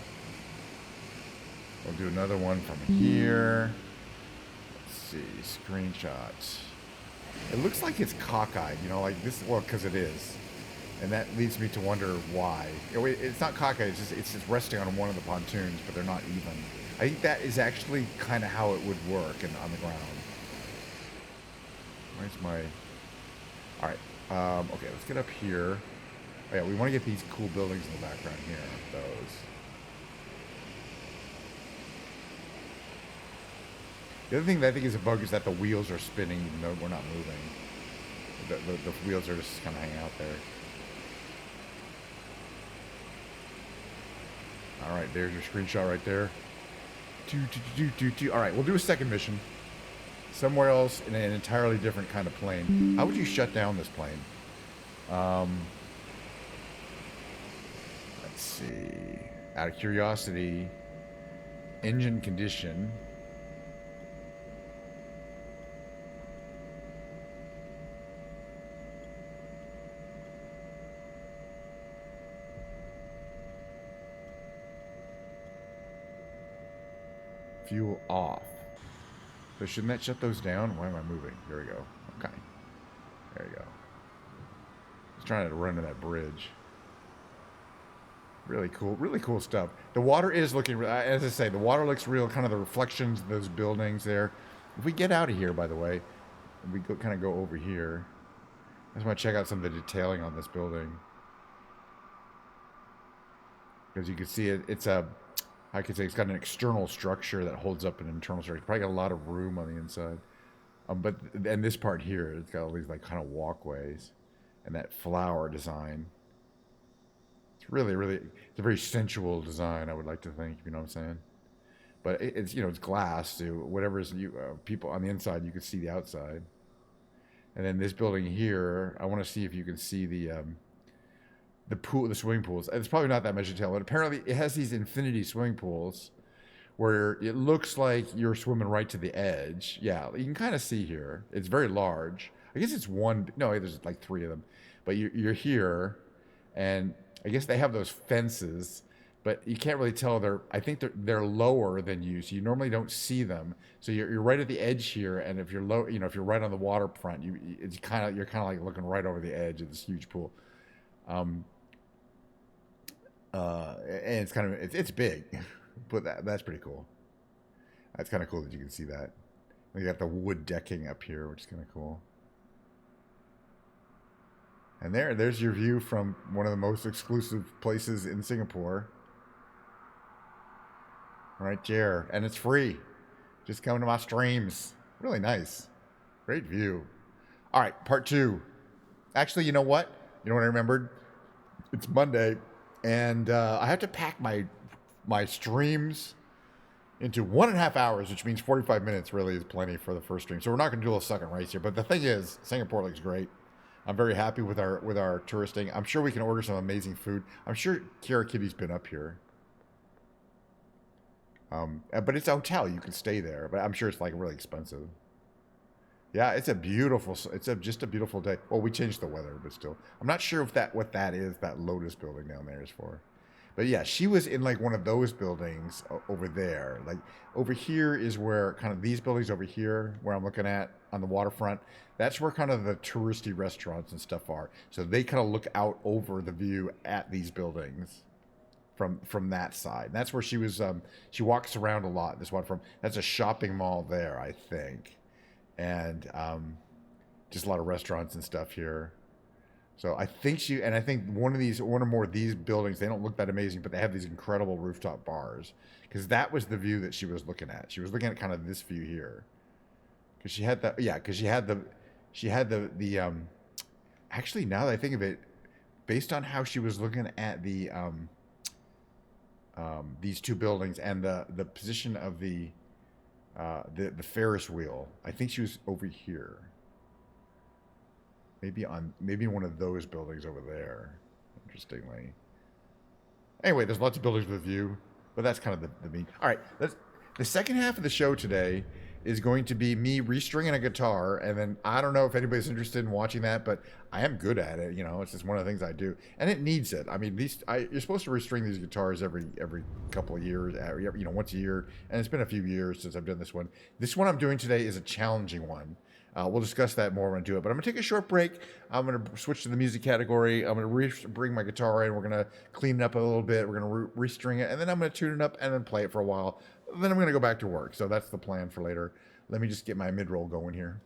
We'll do another one from here. Let's see, screenshots. It looks like it's cockeyed, you know, like this, well, because it is. And that leads me to wonder why. It's not cockeyed, it's just resting on one of the pontoons, but they're not even. I think that is actually kind of how it would work on the ground. Where's my... Alright, okay, let's get up here. Oh yeah, we want to get these cool buildings in the background here. Those. The other thing that I think is a bug is that the wheels are spinning even though we're not moving. The wheels are just kind of hanging out there. Alright, there's your screenshot right there. Alright, we'll do a second mission. Somewhere else in an entirely different kind of plane. How would you shut down this plane? Let's see. Out of curiosity, engine condition. Fuel off. So shouldn't that shut those down? Why am I moving? There we go. Okay. There you go. I was trying to run to that bridge. Really cool stuff. The water is looking, as I say, the water looks real, kind of the reflections of those buildings there. If we get out of here, by the way, we kind of go over here. I just want to check out some of the detailing on this building. Because you can see it's a... I could say it's got an external structure that holds up an internal structure. Probably got a lot of room on the inside. And this part here, it's got all these like kind of walkways. And that flower design. It's really, it's a very sensual design, I would like to think, you know what I'm saying? But it's, you know, it's glass, so whatever is people on the inside, you can see the outside. And then this building here, I want to see if you can see the pool, the swimming pools. It's probably not that much detail, but apparently it has these infinity swimming pools where it looks like you're swimming right to the edge. Yeah, you can kind of see here. It's very large. I guess it's one. No, there's like 3 of them. But you're here, and I guess they have those fences, but you can't really tell. I think they're lower than you, so you normally don't see them. So you're right at the edge here, and if you're low, you know, if you're right on the waterfront, you're kind of like looking right over the edge of this huge pool. And it's kind of it's big, but that's pretty cool. That's kind of cool that you can see that. You got the wood decking up here, which is kind of cool. And there's your view from one of the most exclusive places in Singapore. Right there, and it's free. Just come to my streams. Really nice, great view. All right, part 2. Actually, you know what? You know what I remembered? It's Monday. And I have to pack my streams into 1.5 hours, which means 45 minutes really is plenty for the first stream. So we're not going to do a second race here. But the thing is, Singapore looks great. I'm very happy with our touristing. I'm sure we can order some amazing food. I'm sure Kiara Kitty's been up here. But it's a hotel. You can stay there. But I'm sure it's like really expensive. Yeah, it's just a beautiful day. Well, we changed the weather, but still. I'm not sure if what that is, that Lotus building down there is for. But yeah, she was in like one of those buildings over there. Like over here is where kind of these buildings over here, where I'm looking at on the waterfront, that's where kind of the touristy restaurants and stuff are. So they kind of look out over the view at these buildings from that side. And that's where she was, she walks around a lot, this waterfront. That's a shopping mall there, I think. And just a lot of restaurants and stuff here. So I think I think one or more of these buildings, they don't look that amazing, but they have these incredible rooftop bars. Because that was the view that she was looking at. She was looking at kind of this view here. Because she had that, yeah, because she had the actually, now that I think of it, based on how she was looking at the these 2 buildings and the position of the Ferris wheel, I think she was over here. Maybe one of those buildings over there. Interestingly. Anyway, there's lots of buildings with view, but that's kind of the mean. All right, the second half of the show today is going to be me restringing a guitar, and then I don't know if anybody's interested in watching that, but I am good at it. You know, it's just one of the things I do, and it needs it. I mean, you're supposed to restring these guitars every couple of years, once a year, and it's been a few years since I've done this one. This one I'm doing today is a challenging one. We'll discuss that more when I do it, but I'm gonna take a short break. I'm gonna switch to the music category. I'm gonna bring my guitar in. We're gonna clean it up a little bit. We're gonna restring it, and then I'm gonna tune it up and then play it for a while. Then I'm gonna go back to work. So that's the plan for later. Let me just get my mid roll going here.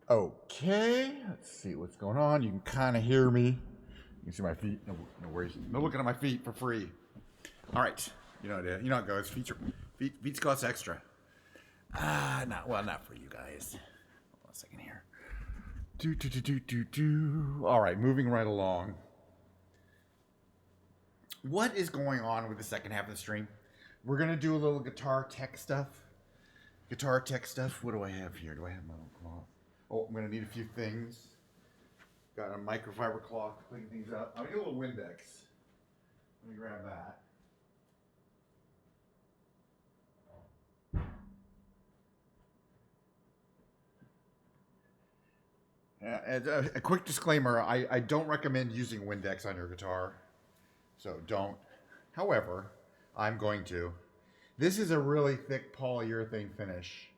Okay, let's see what's going on. You can kind of hear me. You can see my feet. No worries. No looking at my feet for free. All right, you know how it goes. Feet cost extra. Not for you guys. Hold on a second here. All right, moving right along. What is going on with the second half of the stream? We're gonna do a little guitar tech stuff. What do I have here? Do I have my own cloth? Oh, I'm gonna need a few things. Got a microfiber cloth to clean things up. I'll get a little Windex. Let me grab that. And a quick disclaimer, I don't recommend using Windex on your guitar. So don't. However, I'm going to. This is a really thick polyurethane finish.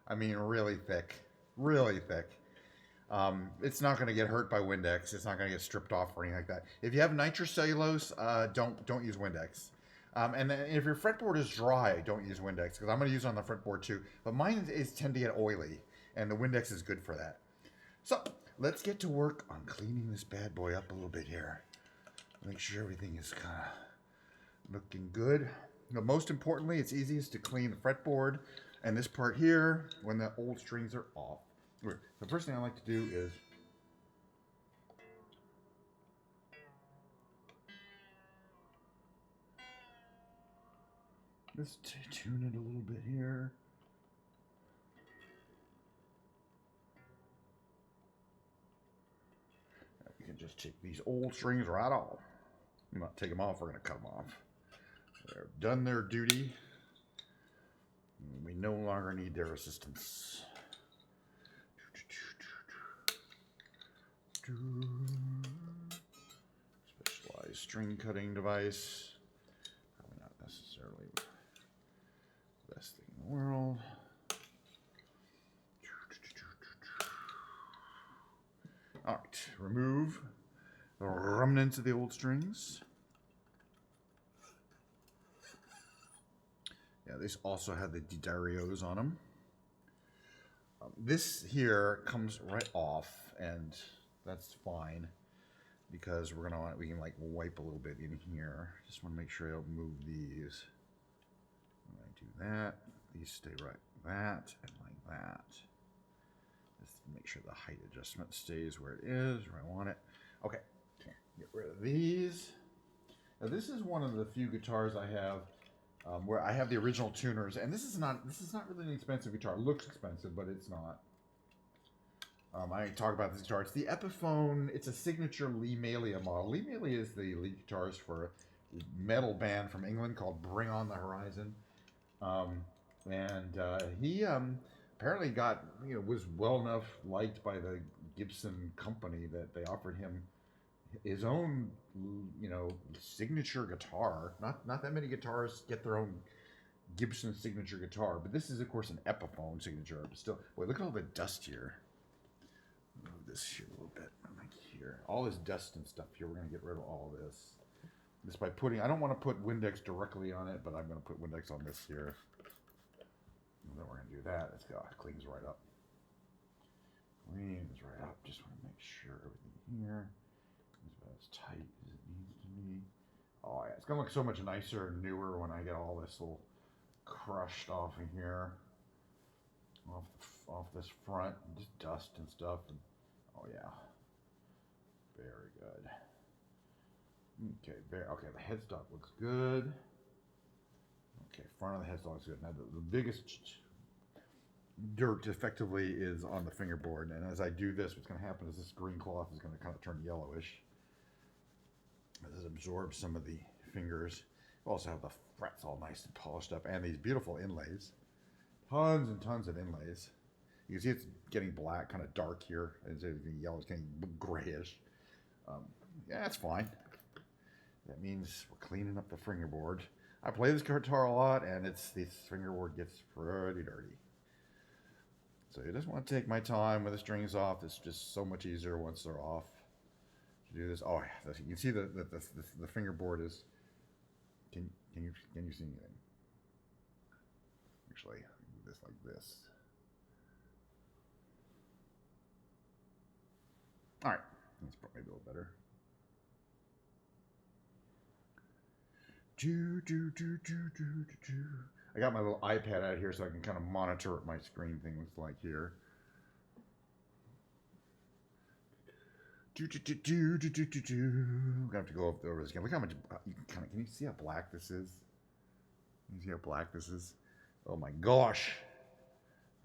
I mean, really thick. Really thick. It's not going to get hurt by Windex. It's not going to get stripped off or anything like that. If you have nitrocellulose, don't use Windex. And then if your fretboard is dry, don't use Windex because I'm going to use it on the fretboard too. But mine tend to get oily, and the Windex is good for that. So let's get to work on cleaning this bad boy up a little bit here. Make sure everything is kind of looking good. But most importantly, it's easiest to clean the fretboard and this part here when the old strings are off. The first thing I like to do is just tune it a little bit here. You can just take these old strings right off. I'm not take them off, we're going to cut them off. They've done their duty. We no longer need their assistance. Specialized string cutting device. Probably not necessarily the best thing in the world. All right, remove the remnants of the old strings. Yeah, these also have the didarios on them. This here comes right off, and that's fine because we can like wipe a little bit in here. Just want to make sure I don't move these. When I do that, these stay right like that and like that. Just make sure the height adjustment stays where it is, where I want it. Okay, get rid of these. Now this is one of the few guitars I have where I have the original tuners, and this is not really an expensive guitar. It looks expensive, but it's not. I talk about this guitar. It's the Epiphone. It's a signature Lee Malia model. Lee Malia is the lead guitarist for a metal band from England called Bring On the Horizon, he apparently was well enough liked by the Gibson company that they offered him his own, signature guitar. Not that many guitarists get their own Gibson signature guitar, but this is, of course, an Epiphone signature. But still, boy, look at all the dust here. Move this here a little bit, like here. All this dust and stuff here. We're going to get rid of all this. Just by putting, I don't want to put Windex directly on it, but I'm going to put Windex on this here. And then we're going to do that. It cleans right up. Cleans right up. Just want to make sure everything here is about as tight as it needs to be. Oh yeah, it's gonna look so much nicer and newer when I get all this little crushed off in here, off this front, just dust and stuff. And, oh yeah, very good. Okay, okay. The headstock looks good. Okay, front of the headstock looks good. Now the biggest dirt effectively is on the fingerboard, and as I do this, what's going to happen is this green cloth is going to kind of turn yellowish as it absorbs some of the fingers. We also have the frets all nice and polished up, and these beautiful inlays, tons and tons of inlays. You can see it's getting black, kind of dark here, and the yellow is getting grayish. Yeah, that's fine. That means we're cleaning up the fingerboard. I play this guitar a lot, and this fingerboard gets pretty dirty. So I just want to take my time with the strings off. It's just so much easier once they're off to do this. Oh, yeah, you can see the fingerboard is. Can you see anything? Actually, move this like this. All right, that's probably a little better. I got my little iPad out here so I can kind of monitor what my screen thing looks like here. I'm gonna have to go over this again. Look how much can you see how black this is? Can you see how black this is? Oh my gosh,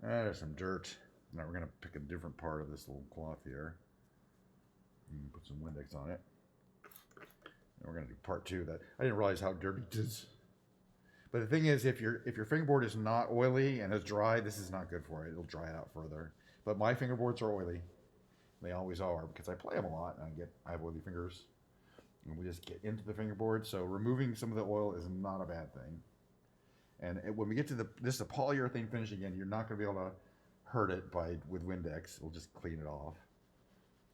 that is some dirt. Now we're gonna pick a different part of this little cloth here and put some Windex on it. And we're gonna do part two of that. I didn't realize how dirty it is. But the thing is, if your fingerboard is not oily and is dry, this is not good for it. It'll dry it out further. But my fingerboards are oily. They always are because I play them a lot and I have oily fingers. And we just get into the fingerboard. So removing some of the oil is not a bad thing. when we get to this is a polyurethane finish again, you're not going to be able to hurt it with Windex. We'll just clean it off.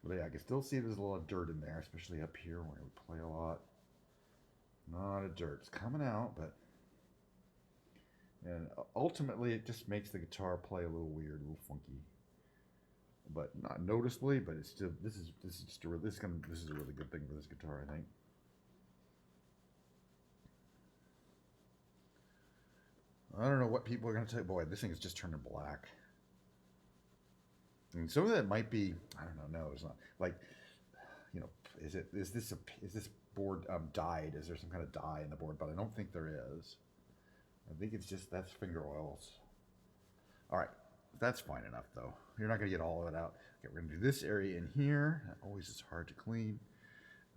But yeah, I can still see there's a lot of dirt in there, especially up here where we play a lot. Not a dirt. It's coming out, and ultimately it just makes the guitar play a little weird, a little funky. But not noticeably, but it's still this is a really good thing for this guitar, I think. I don't know what people are going to say. Boy, this thing is just turning black. I mean, some of that might be, I don't know. No, it's not. Like, you know, is this board dyed? Is there some kind of dye in the board? But I don't think there is. I think it's just, that's finger oils. All right, that's fine enough though. You're not going to get all of it out. Okay, we're going to do this area in here. That always is hard to clean.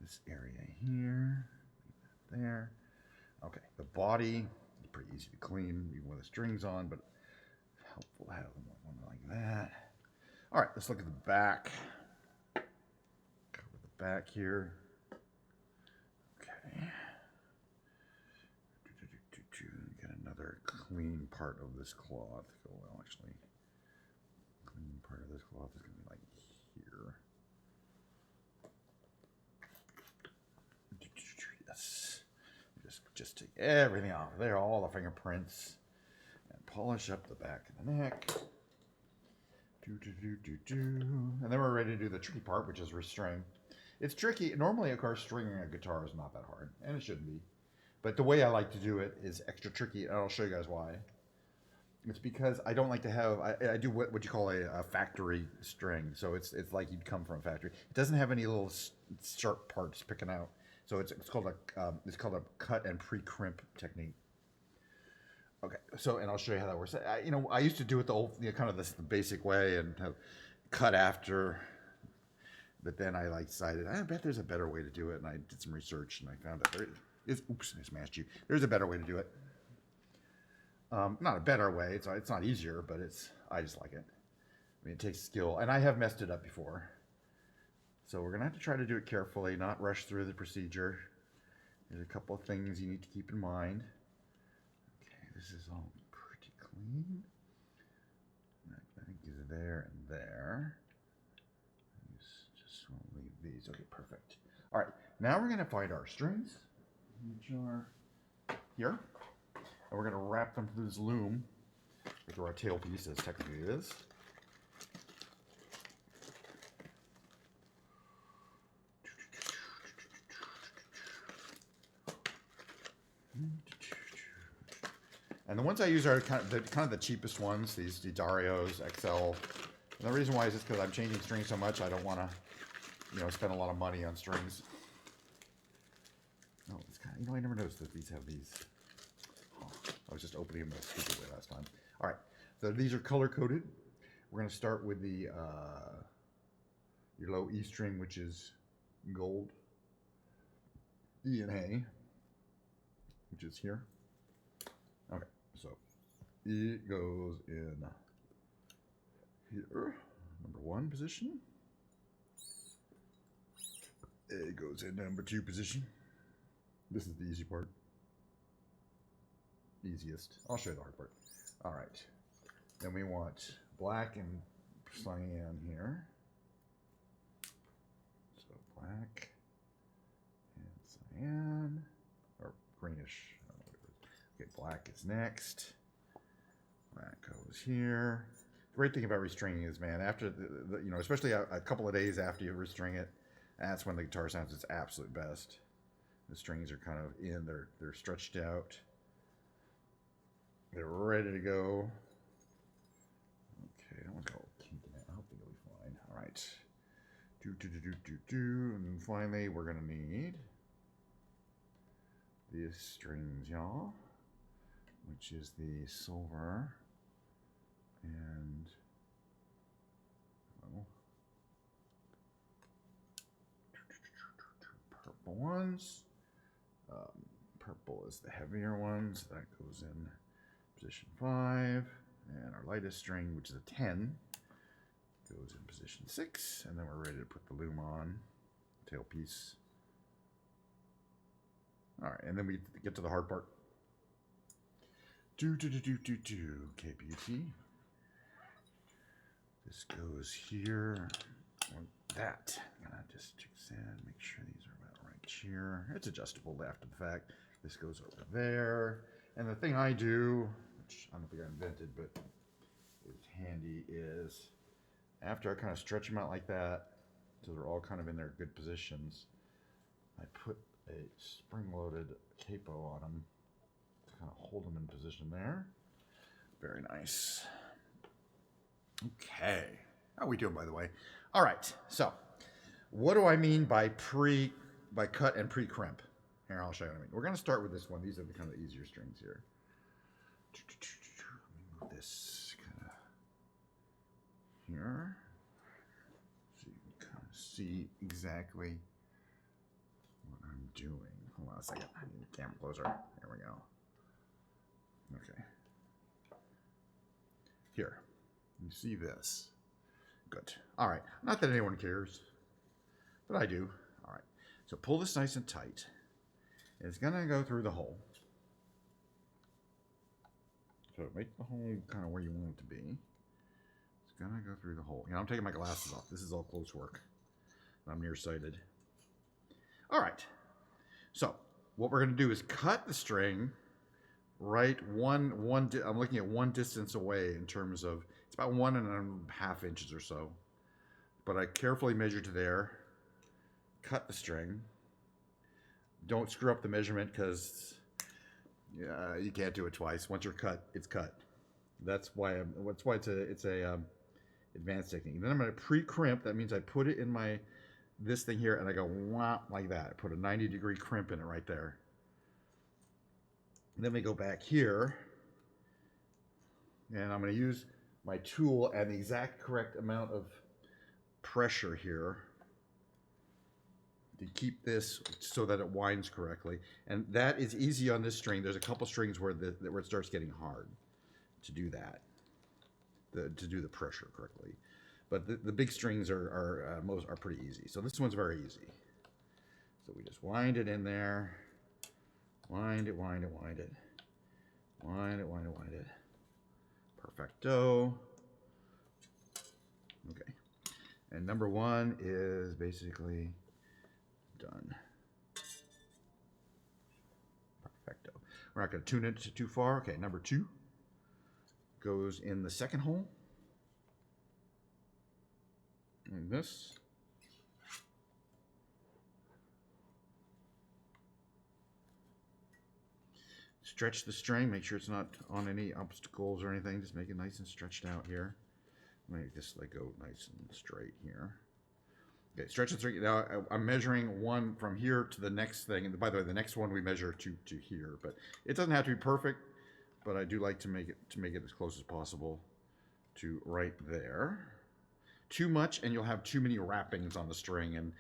This area here, leave that there. Okay, the body is pretty easy to clean, even with the strings on, but helpful to have one like that. All right, let's look at the back. Cover the back here. Okay. Get another clean part of this cloth. Well, actually, clean part of this cloth is going to be like here. Yes. Just take everything off there, all the fingerprints, and polish up the back of the neck. And then we're ready to do the tricky part, which is restring. It's tricky. Normally, of course, stringing a guitar is not that hard, and it shouldn't be. But the way I like to do it is extra tricky, and I'll show you guys why. It's because I don't like to have, I do what you call a factory string. So it's like you'd come from a factory. It doesn't have any little sharp parts picking out. So it's called a cut and pre-crimp technique. Okay, so, and I'll show you how that works. I used to do it the old, kind of the basic way and have cut after, but then I decided, I bet there's a better way to do it, and I did some research, and I found that there is, oops, I smashed you. There's a better way to do it. Not a better way, it's not easier, but I just like it. I mean, it takes skill, and I have messed it up before. So we're gonna have to try to do it carefully, not rush through the procedure. There's a couple of things you need to keep in mind. This is all pretty clean. I think these are there and there. Just want to leave these. Okay, perfect. All right, now we're going to find our strings, which are here. And we're going to wrap them through this loom, through our tailpiece, as technically it is. And the ones I use are kind of the cheapest ones, these Darios XL. And the reason why is just because I'm changing strings so much, I don't want to, spend a lot of money on strings. Oh, it's kind of, I never noticed that these have these. Oh, I was just opening them the stupid way last time. All right, so these are color coded. We're going to start with the your low E string, which is gold. E and A, which is here. Okay, so E goes in here, number 1 position. A goes in number 2 position. This is the easy part. Easiest. I'll show you the hard part. All right. Then we want black and cyan here. So black and cyan, or greenish. I don't know what it is. Okay, black is next. Black goes here. The great thing about restringing is, man, after especially a couple of days after you restring it, that's when the guitar sounds its absolute best. The strings are kind of in, they're stretched out. They're ready to go. Okay, that one's got a little kink in it. I hope it'll be fine. All right. And then finally, we're gonna need these strings, y'all, which is the silver and purple ones. Purple is the heavier ones. That goes in position 5. And our lightest string, which is a 10, goes in position 6. And then we're ready to put the loom on, tailpiece. All right, and then we get to the hard part. Okay, beauty. This goes here. Like that. I'm gonna just fix in, make sure these are about right here. It's adjustable after the fact. This goes over there. And the thing I do, which I don't think I invented, but is handy, is after I kind of stretch them out like that, so they're all kind of in their good positions, I put a spring-loaded capo on them to kind of hold them in position there. Very nice. Okay. How are we doing, by the way? All right. So, what do I mean by cut and pre-crimp? Here, I'll show you what I mean. We're going to start with this one. These are the kind of easier strings here. Let me move this kind of here, so you can kind of see exactly what I'm doing. Hold on a second. I need the camera closer. There we go. Okay. Here. You see this. Good. All right. Not that anyone cares, but I do. All right. So pull this nice and tight. It's going to go through the hole. So make the hole kind of where you want it to be. It's going to go through the hole. You know, I'm taking my glasses off. This is all close work. I'm nearsighted. All right. So what we're going to do is cut the string right I'm looking at one distance away in terms of, it's about 1.5 inches or so. But I carefully measure to there, cut the string. Don't screw up the measurement because you can't do it twice. Once you're cut, it's cut. That's why it's a advanced technique. And then I'm going to pre-crimp. That means I put it in this thing here and I go wah, like that. I put a 90-degree crimp in it right there. And then we go back here and I'm going to use my tool and the exact correct amount of pressure here to keep this so that it winds correctly. And that is easy on this string. There's a couple strings where it starts getting hard to do that, to do the pressure correctly. But the big strings are pretty easy. So this one's very easy. So we just wind it in there, wind it, wind it, wind it, wind it, wind it, wind it. Perfecto. Okay. And number one is basically done. Perfecto. We're not going to tune it too far. Okay, number two goes in the second hole. And this. Stretch the string. Make sure it's not on any obstacles or anything. Just make it nice and stretched out here. Make this go nice and straight here. Okay, stretch the string. Now I'm measuring one from here to the next thing. And by the way, the next one we measure to here. But it doesn't have to be perfect. But I do like to make it as close as possible to right there. Too much, and you'll have too many wrappings on the string, and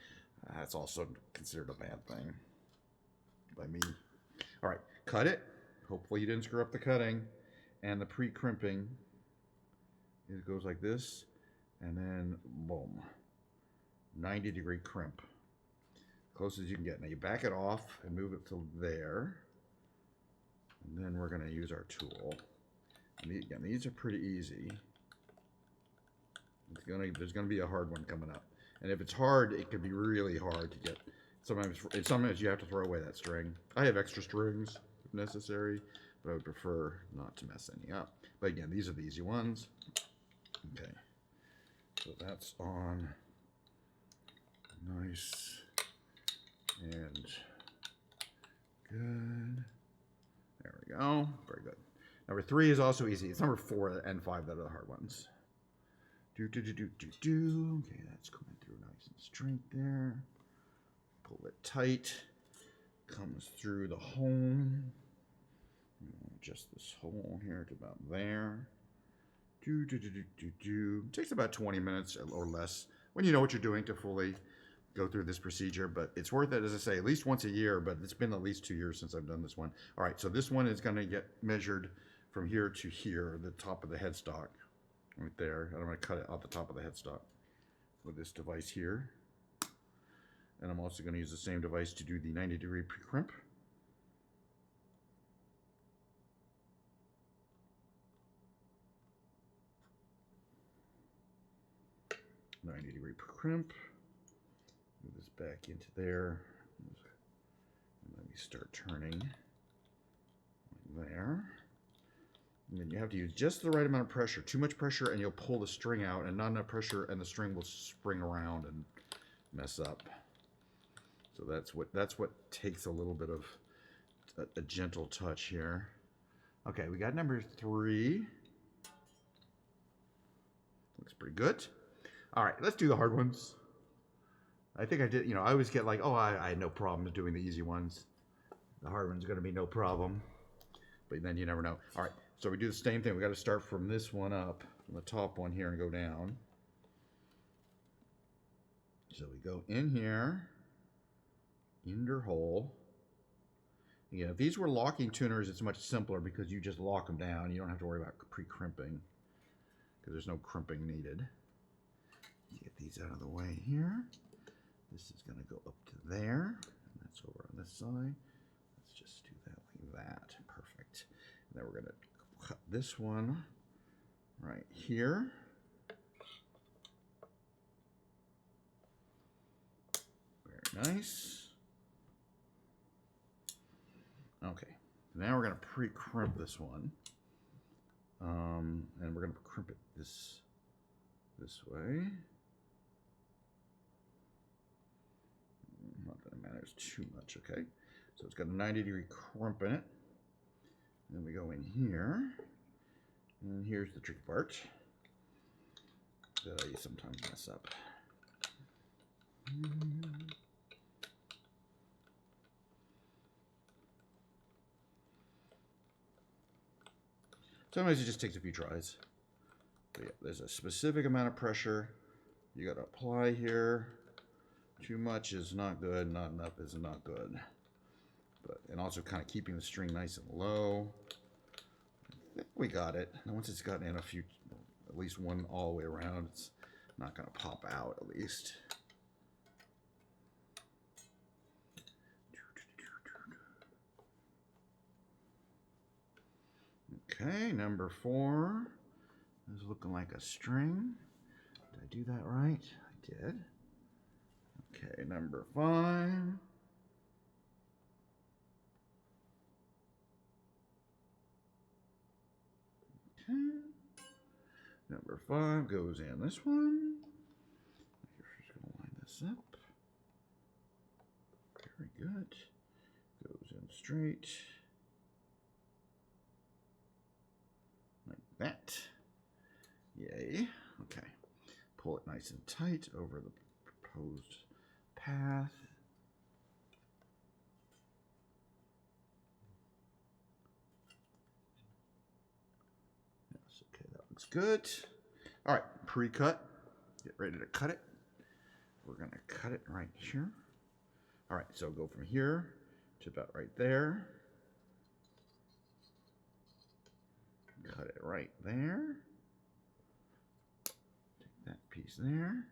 that's also considered a bad thing by me. All right, cut it. Hopefully you didn't screw up the cutting. And the pre-crimping, it goes like this, and then boom, 90-degree crimp, close as you can get. Now you back it off and move it to there, and then we're going to use our tool. And again, these are pretty easy. There's going to be a hard one coming up, and if it's hard, it can be really hard to get. Sometimes you have to throw away that string. I have extra strings if necessary, but I would prefer not to mess any up. But again, these are the easy ones. Okay, so that's on nice and good. There we go. Very good. Number three is also easy. It's number 4 and 5 that are the hard ones. Okay, that's coming through nice and straight there. Pull it tight. Comes through the hole. Adjust this hole here to about there. Takes about 20 minutes or less when you know what you're doing to fully go through this procedure, but it's worth it, as I say, at least once a year, but it's been at least 2 years since I've done this one. All right, so this one is going to get measured from here to here, the top of the headstock, right there. And I'm going to cut it off the top of the headstock with this device here. And I'm also going to use the same device to do the 90-degree pre-crimp. 90-degree crimp. Move this back into there. And let me start turning like there. And then you have to use just the right amount of pressure. Too much pressure and you'll pull the string out, and not enough pressure and the string will spring around and mess up. So that's what takes a little bit of a gentle touch here. Okay, we got number 3. Looks pretty good. All right, let's do the hard ones. I think I did, you know, I always get like, oh, I had no problem doing the easy ones. The hard one's gonna be no problem. But then you never know. All right, so we do the same thing. We gotta start from this one up, from the top one here, and go down. So we go in here, ender hole. Again, if these were locking tuners, it's much simpler because you just lock them down. You don't have to worry about pre-crimping because there's no crimping needed. Get these out of the way here. This is gonna go up to there, and that's over on this side. Let's just do that like that. Perfect. And then we're gonna cut this one right here. Very nice. Okay, now we're gonna pre-crimp this one. And we're gonna crimp it this way. Not that it matters too much, okay? So it's got a 90-degree crimp in it. And then we go in here. And here's the tricky part that I sometimes mess up. Sometimes it just takes a few tries. But yeah, there's a specific amount of pressure you got to apply here. Too much is not good, not enough is not good. And also kind of keeping the string nice and low. I think we got it. And once it's gotten in a few, at least one all the way around, it's not going to pop out at least. Okay, number 4 is looking like a string. Did I do that right? I did. Okay, number 5. Okay. Number 5 goes in this one. You're just going to line this up. Very good. Goes in straight. Like that. Yay. Okay. Pull it nice and tight over the proposed path. Yes, okay, that looks good. All right, pre-cut. Get ready to cut it. We're going to cut it right here. All right, so go from here to about right there. Cut it right there. Take that piece there.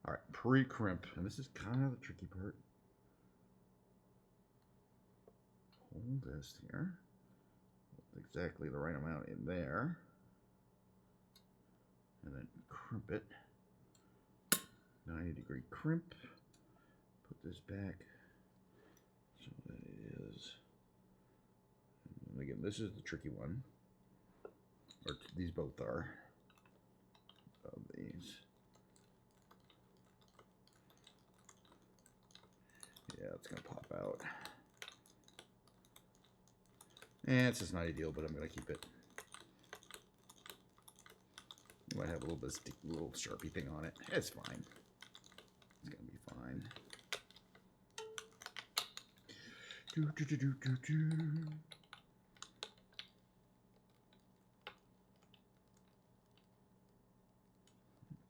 All right, pre-crimp, and this is kind of the tricky part. Hold this here. Exactly the right amount in there. And then crimp it. 90-degree crimp. Put this back so that it is. And again, this is the tricky one. Or these both are. Of these. Yeah, it's going to pop out. And it's just not ideal, but I'm going to keep it. You might have a little bit of little Sharpie thing on it. It's fine. It's going to be fine.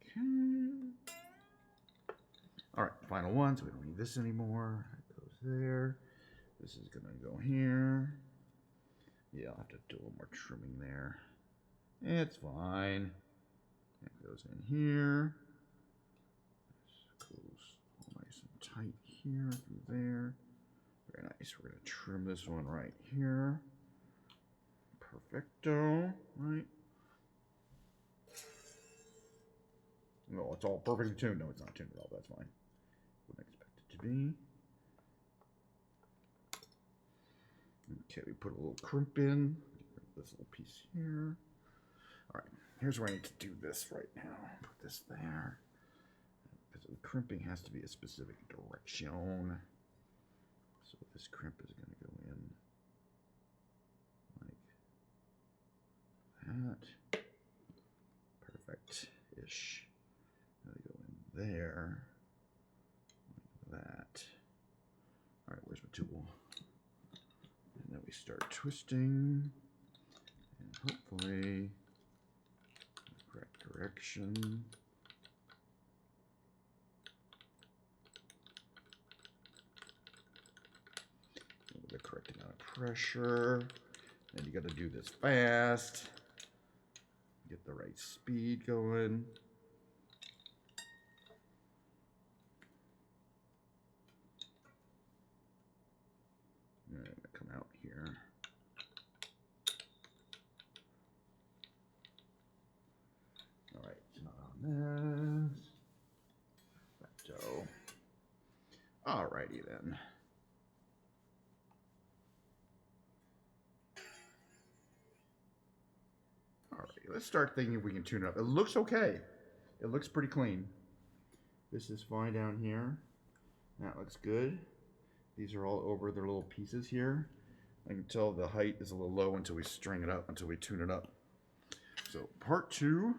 Okay. All right, final one. So we don't need this anymore. It goes there. This is going to go here. Yeah, I'll have to do a little more trimming there. It's fine. It goes in here. This goes all nice and tight here through there. Very nice. We're going to trim this one right here. Perfecto. Right. No, it's all perfectly tuned. No, it's not tuned at all. That's fine. Wouldn't expect it to be. Okay, we put a little crimp in. This little piece here. All right, here's where I need to do this right now. Put this there. Because the crimping has to be a specific direction. So this crimp is going to go in like that. Perfect-ish. Going to go in there. Like that. All right, where's my tool? And then we start twisting. And hopefully, the correct direction. The correct amount of pressure. And you got to do this fast. Get the right speed going. And I'm going to come out here. All right, it's not on this. Perfecto. All righty then. Let's start thinking if we can tune it up. It looks okay. It looks pretty clean. This is fine down here. That looks good. These are all over their little pieces here. I can tell the height is a little low until we string it up, until we tune it up. So part 2.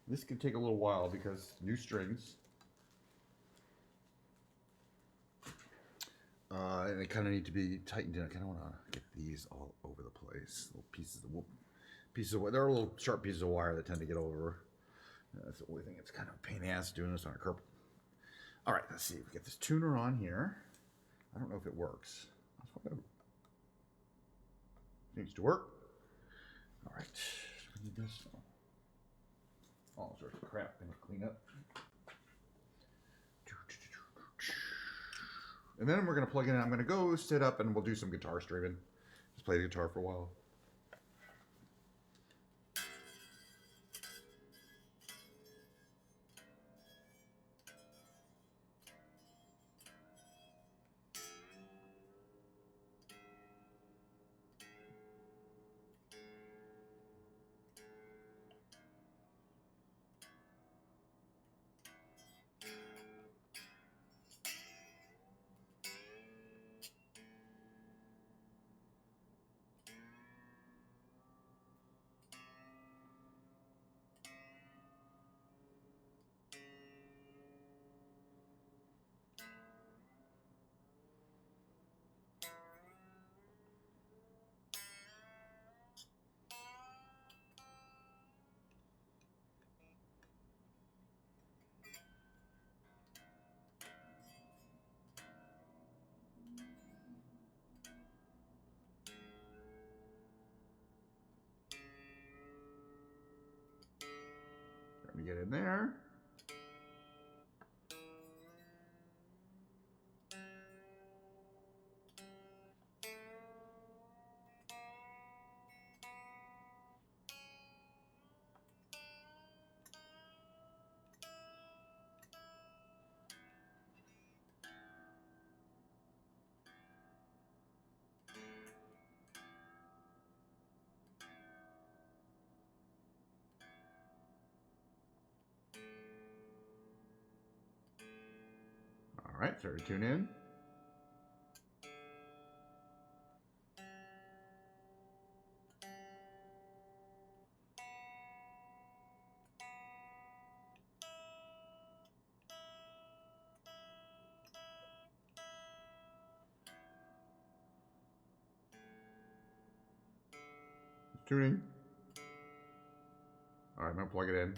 This could take a little while because new strings. And they kind of need to be tightened in. I kind of want to get these all over the place. Little pieces of there are little sharp pieces of wire that tend to get over. That's the only thing. It's kind of a pain in the ass doing this on a carpet. All right, let's see. We get this tuner on here. I don't know if it works. Seems to work. All right. We need this. All sorts of crap I'm gonna clean up. And then we're gonna plug in. I'm gonna go sit up and we'll do some guitar streaming. Just play the guitar for a while. Let me get in there. All right, start to tune in. It's tuning. All right, I'm gonna plug it in.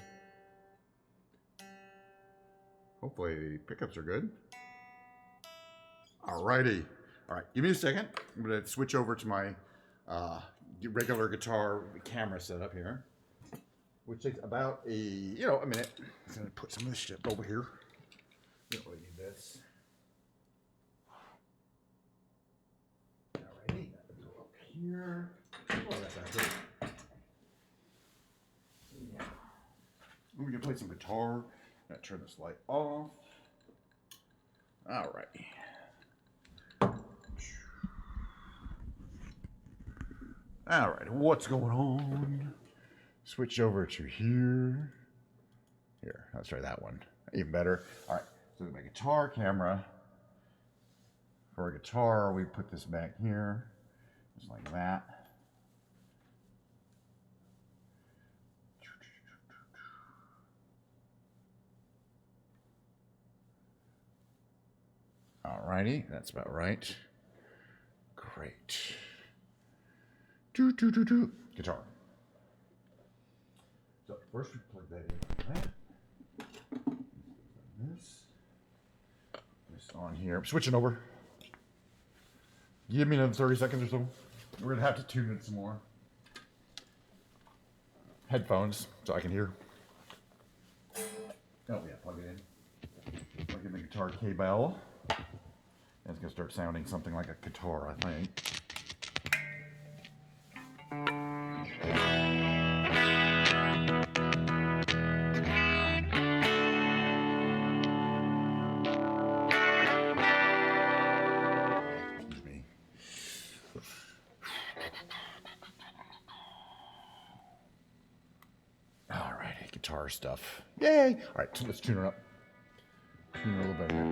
Hopefully the pickups are good. Alrighty. All right, give me a second. I'm gonna switch over to my regular guitar camera setup here, which takes about a minute. I'm gonna put some of this shit over here. You don't really need this. Alrighty, that will go up here. Oh, that's not good. Yeah. Let me get gonna play some guitar. I'm gonna turn this light off. Alrighty. Alright, what's going on? Switch over to here. Here, let's try that one. Even better. Alright, so my guitar camera. For a guitar, we put this back here. Just like that. Alrighty, that's about right. Great. Guitar. So first we plug that in like that. This on here. I'm switching over. Give me another 30 seconds or so. We're gonna have to tune it some more. Headphones, so I can hear. Oh yeah, plug it in. Plug in the guitar cable. And it's gonna start sounding something like a guitar, I think. Excuse me. Alrighty, guitar stuff. Yay! Alright, so let's tune her up. Tune her a little bit here.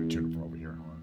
Tune it from over here. Hold on.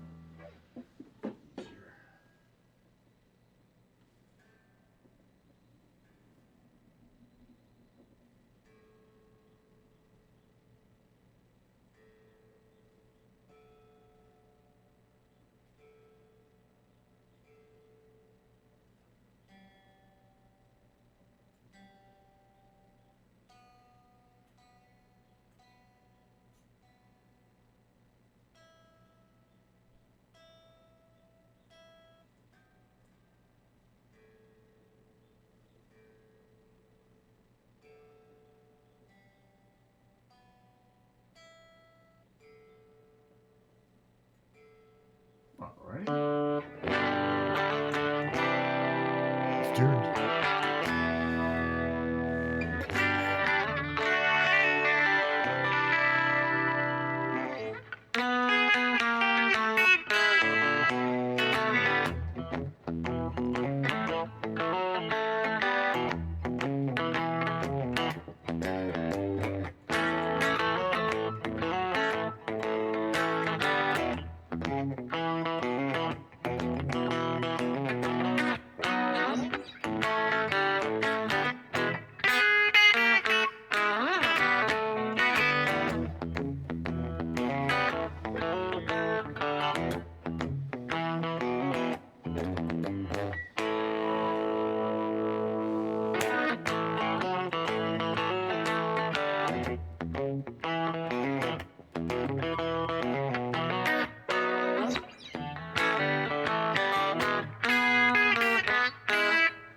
Alright. It's tuned.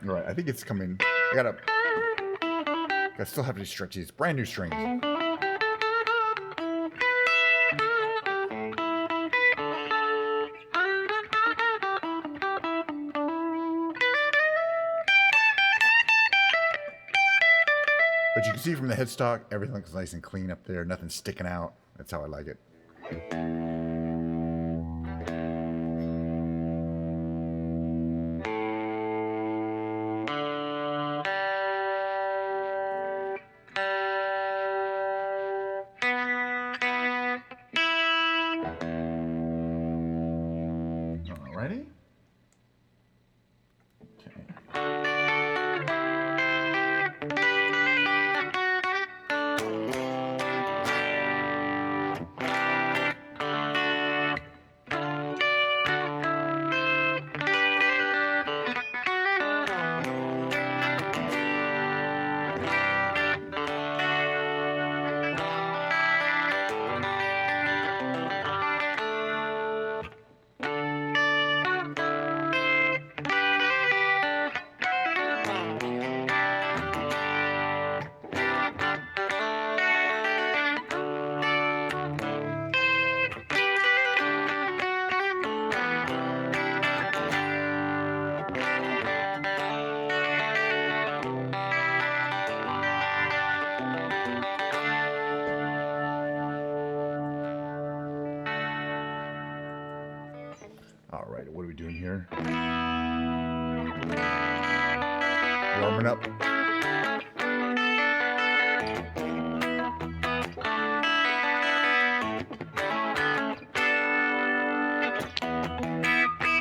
Alright, I think it's coming. I still have to stretch these brand new strings. But you can see from the headstock, everything looks nice and clean up there. Nothing sticking out. That's how I like it. Alrighty. Okay. what are we doing here? Warming up.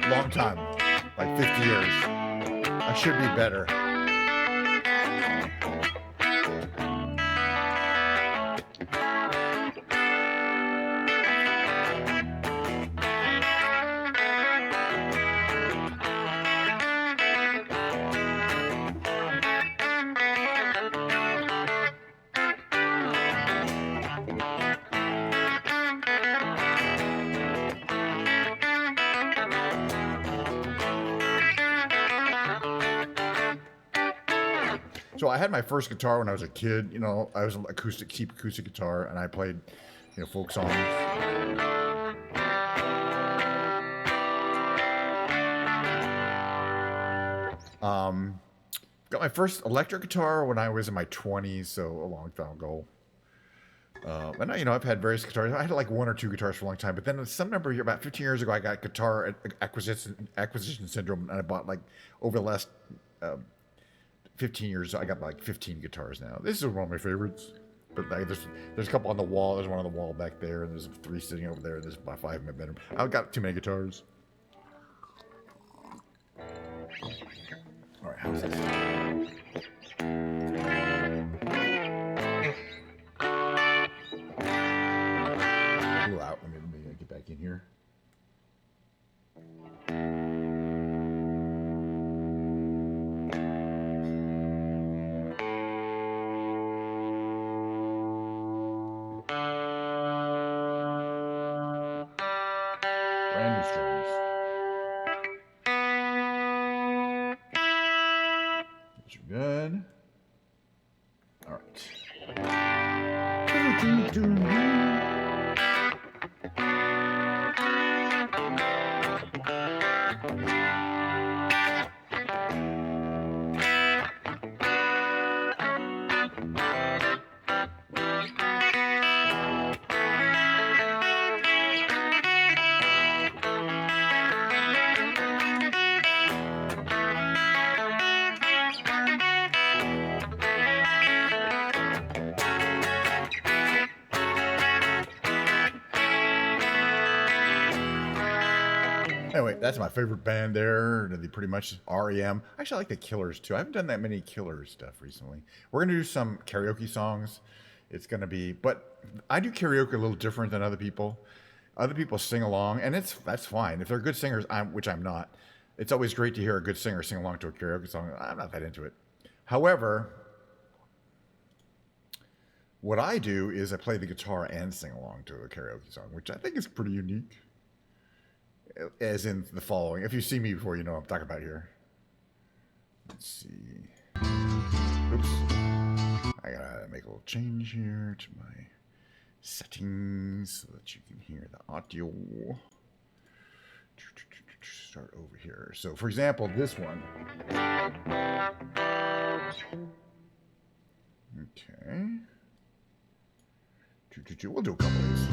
Long time, like 50 years. I should be better. So I had my first guitar when I was a kid. You know, I was an cheap acoustic guitar, and I played, you know, folk songs. Got my first electric guitar when I was in my 20s, so a long time ago. And you know, I've had various guitars. I had like 1 or 2 guitars for a long time, but then some number of years, about 15 years ago, I got guitar acquisition syndrome, and I bought like over the last 15 years, I got like 15 guitars now. This is one of my favorites. But like, there's a couple on the wall. There's one on the wall back there, and there's 3 sitting over there. There's about 5 in my bedroom. I've got too many guitars. All right, how's this? A little out. Let me get back in here. Brand new strings. Those are good. All right. Anyway, that's my favorite band there. They pretty much REM. Actually, I like the Killers too. I haven't done that many Killers stuff recently. We're gonna do some karaoke songs. It's gonna be, but I do karaoke a little different than other people. Other people sing along, and that's fine. If they're good singers, which I'm not, it's always great to hear a good singer sing along to a karaoke song. I'm not that into it. However, what I do is I play the guitar and sing along to a karaoke song, which I think is pretty unique. As in the following. If you see me before, you know what I'm talking about here. Let's see. Oops. I gotta make a little change here to my settings so that you can hear the audio. Start over here. So, for example, this one. Okay. We'll do a couple of these.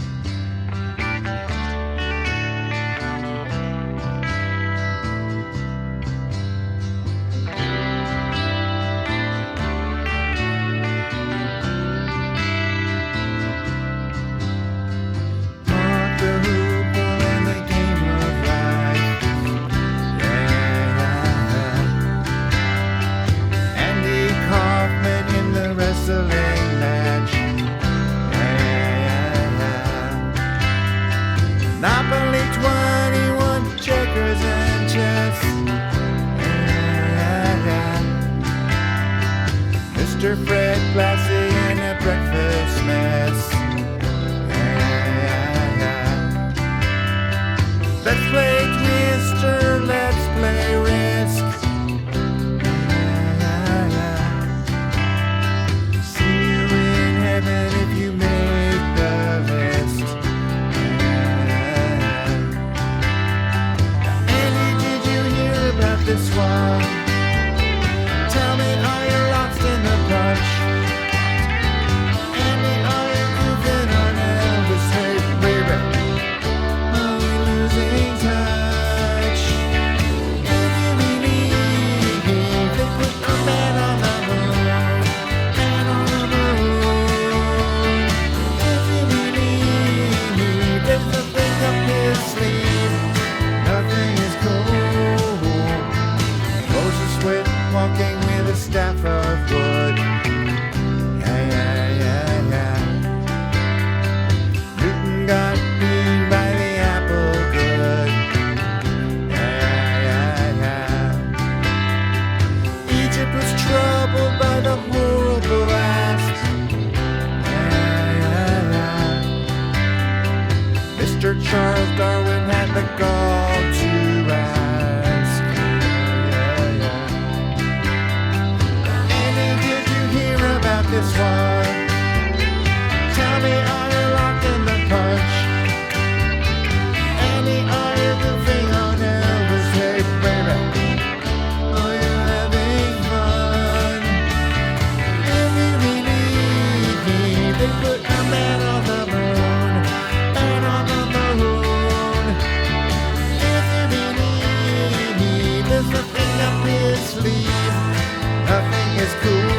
Monopoly 21, checkers and chess. Mr. Fred Glassy in a breakfast mess. Let's play Twister, let's play Risk. See you in heaven if you make the list. This one, tell me, are you lost in the punch? Charles Darwin had the gall to ask. Annie, did you hear about this one? Tell me, are you locked in the punch? Annie, are you goofing on Elvis? Hey, baby, are you having fun? If you believe me, they put a man on the moon. Man on the moon. If you believe me, there's nothing up his sleeve. Nothing is cool.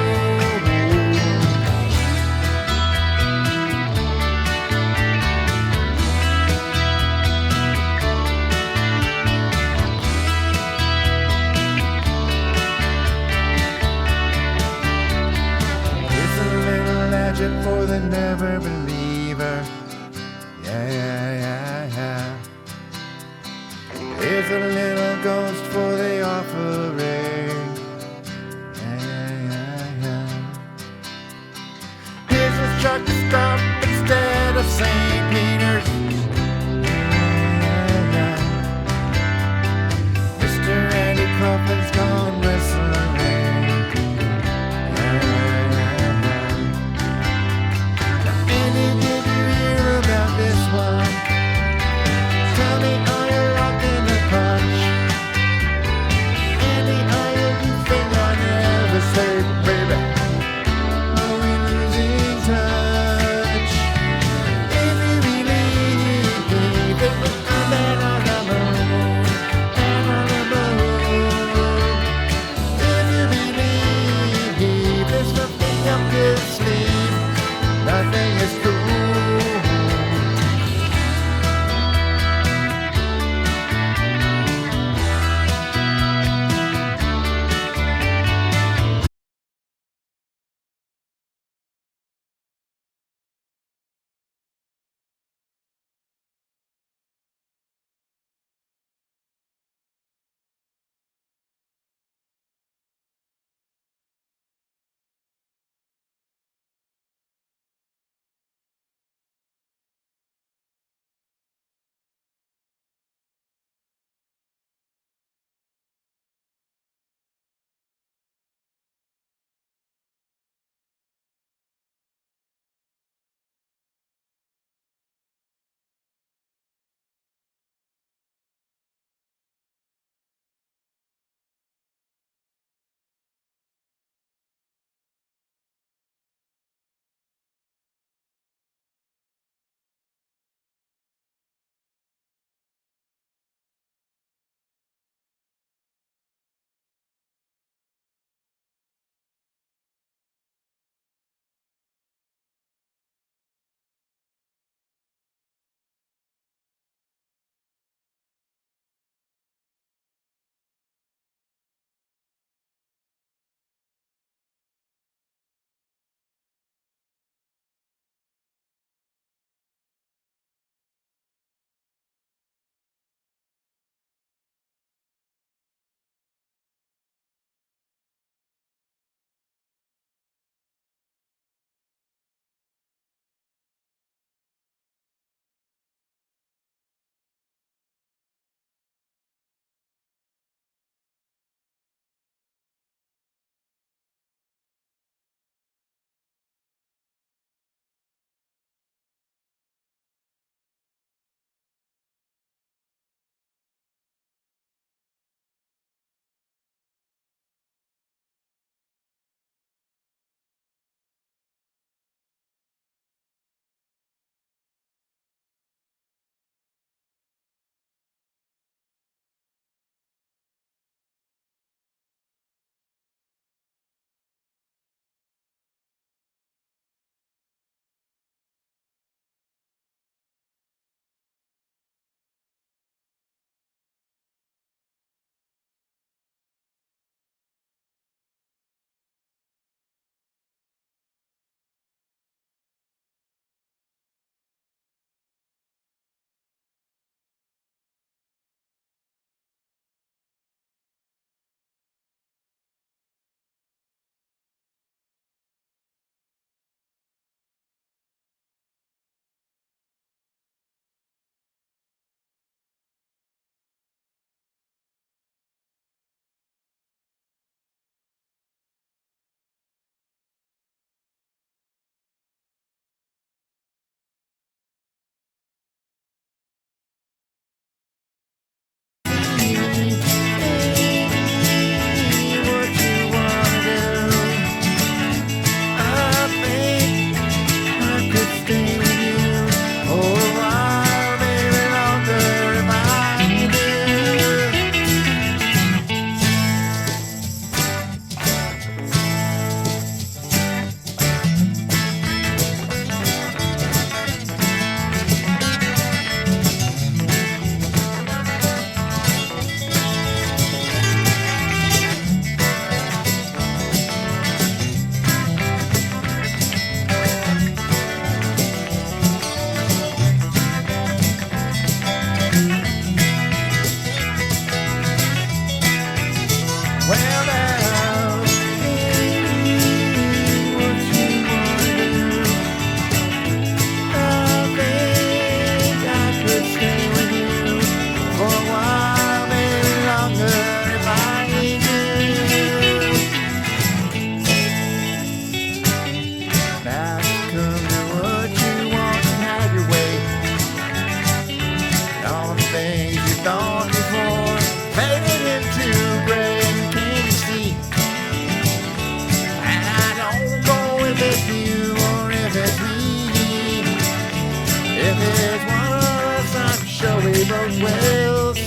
we both will see.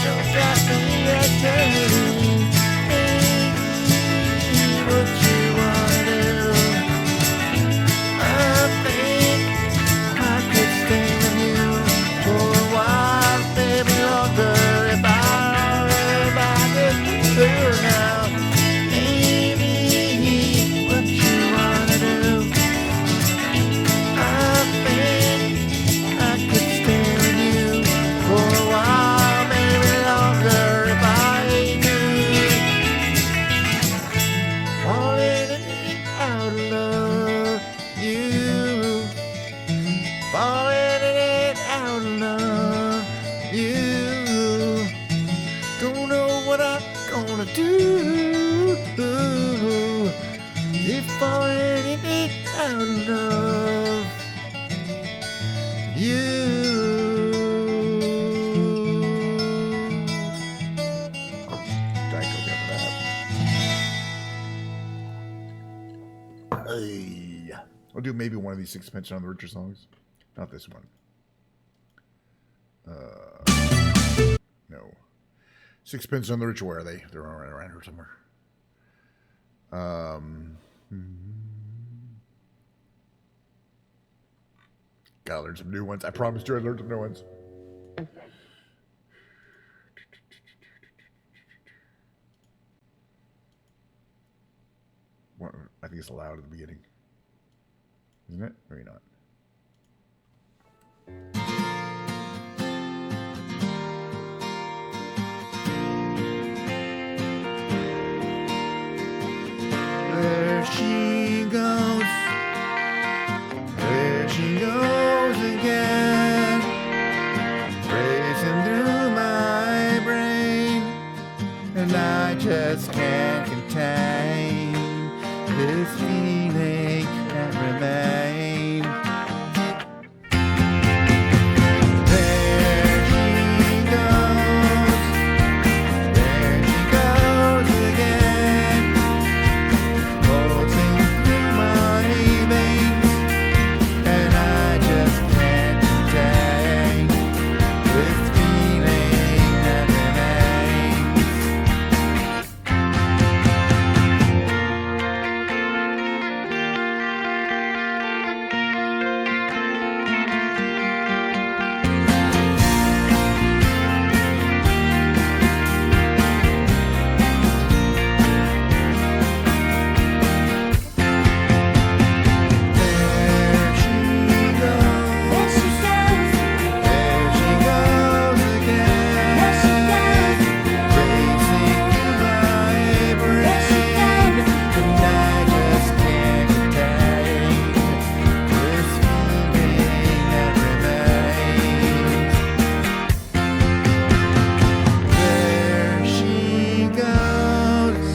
So got me a turning, what you wanna do? I think I could stay with you for a while, maybe longer if I could do now. Maybe what you wanna do? I think I could stay with you for a while, maybe longer if I could. Falling out of love, you. Falling out of love, you. Don't know what I'm gonna do. If falling out of love, you. Thank you for that. Hey. I'll do maybe one of these Sixpence on the Richer songs. Not this one. No. Sixpence on the Richer. Where are they? They're around here somewhere. Gotta learn some new ones. I promised you I'd learn some new ones. I think it's loud at the beginning. Isn't it? Maybe not. There she goes. There she goes again. Racing through my brain. And I just can't contain this feeling that remains. There she goes. There she goes again. Pulsing through my veins. And I just can't contain this feeling that remains. There she goes. There she goes again. Racing through my brain. And I just can't contain this feeling that remains. There she goes.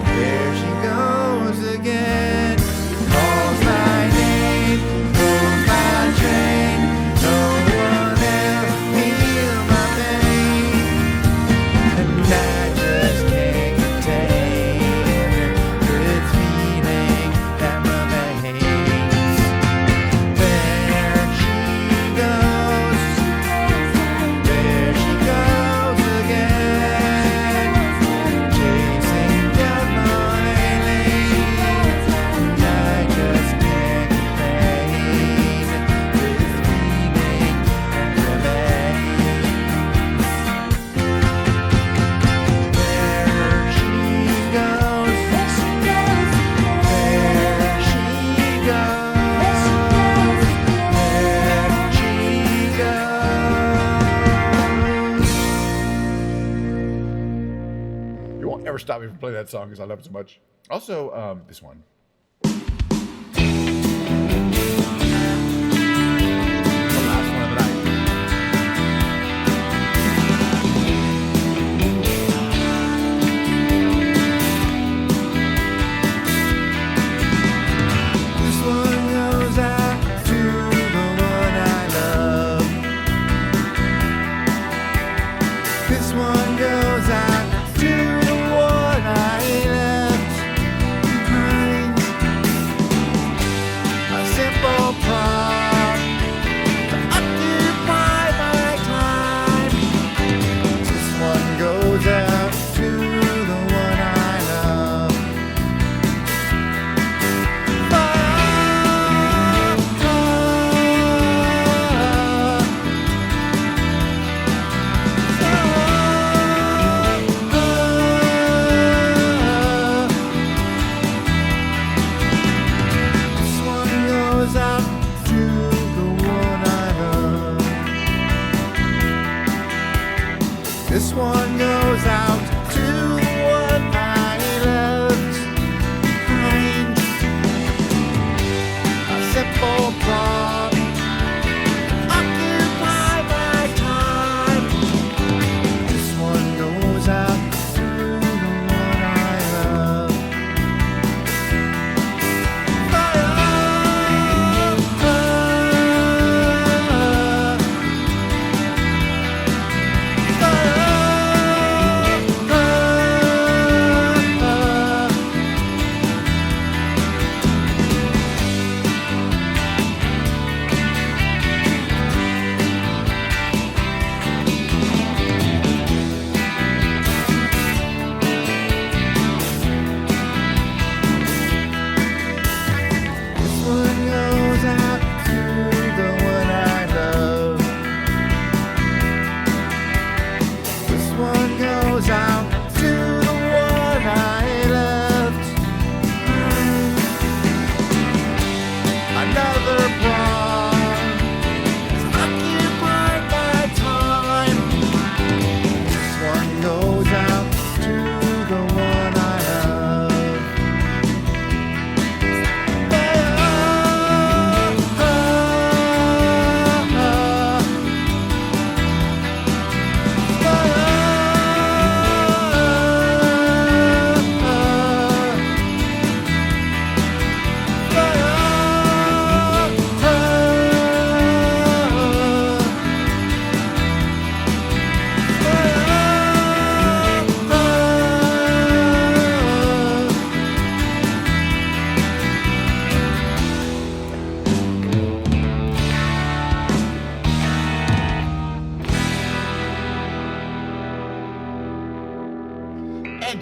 There she goes again. Calls my name, pulls my chain. No one else feel my pain. And I just can't contain this feeling that remains. There she goes. There she goes again. Chasing down my lane. And I just can't contain this feeling that remains. There she goes. There she goes. There she goes. You won't ever stop me from playing that song because I love it so much. Also, this one. The last one of the night. This one goes out to the one I love. This one goes out to the one I left behind.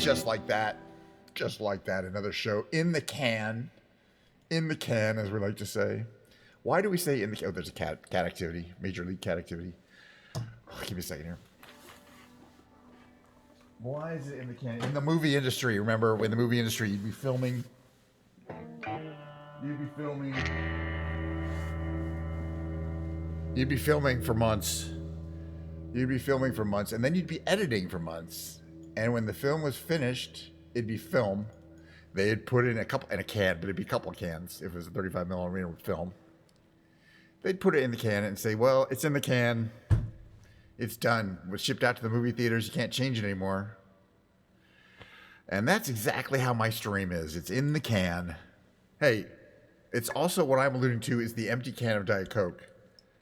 just like that. Just like that. Another show in the can. In the can, as we like to say. Why do we say in the can? Oh, there's a cat activity. Major League cat activity. Oh, give me a second here. Why is it in the can? In the movie industry, remember, in the movie industry, you'd be filming. You'd be filming for months. You'd be filming for months, and then you'd be editing for months. And when the film was finished, it'd be film. They'd put it in a can, but it'd be a couple of cans if it was a 35 millimeter film. They'd put it in the can and say, well, it's in the can. It's done. It was shipped out to the movie theaters. You can't change it anymore. And that's exactly how my stream is. It's in the can. Hey, it's also what I'm alluding to is the empty can of Diet Coke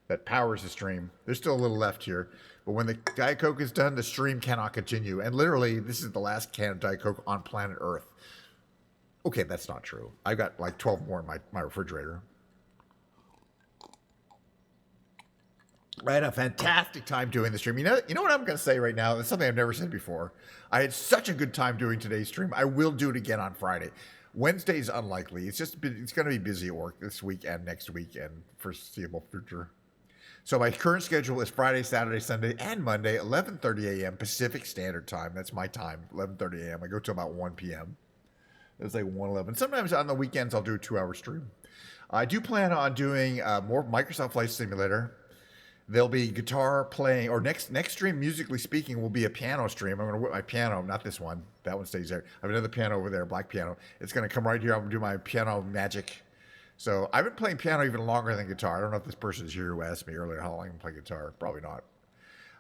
that powers the stream. There's still a little left here. But when the Diet Coke is done, the stream cannot continue. And literally, this is the last can of Diet Coke on planet Earth. Okay, that's not true. I've got like 12 more in my refrigerator. I had a fantastic time doing the stream. You know what I'm going to say right now? It's something I've never said before. I had such a good time doing today's stream. I will do it again on Friday. Wednesday's unlikely. It's going to be busy at work this week and next week and foreseeable future. So my current schedule is Friday, Saturday, Sunday, and Monday, 11:30 a.m. Pacific Standard Time. That's my time, 11:30 a.m. I go till about 1 p.m. It's like 1:11. Sometimes on the weekends I'll do a 2-hour stream. I do plan on doing more Microsoft Flight Simulator. There'll be guitar playing, or next stream, musically speaking, will be a piano stream. I'm going to whip my piano, not this one. That one stays there. I have another piano over there, black piano. It's going to come right here. I'm going to do my piano magic. So I've been playing piano even longer than guitar. I don't know if this person is here who asked me earlier how long I can play guitar. Probably not.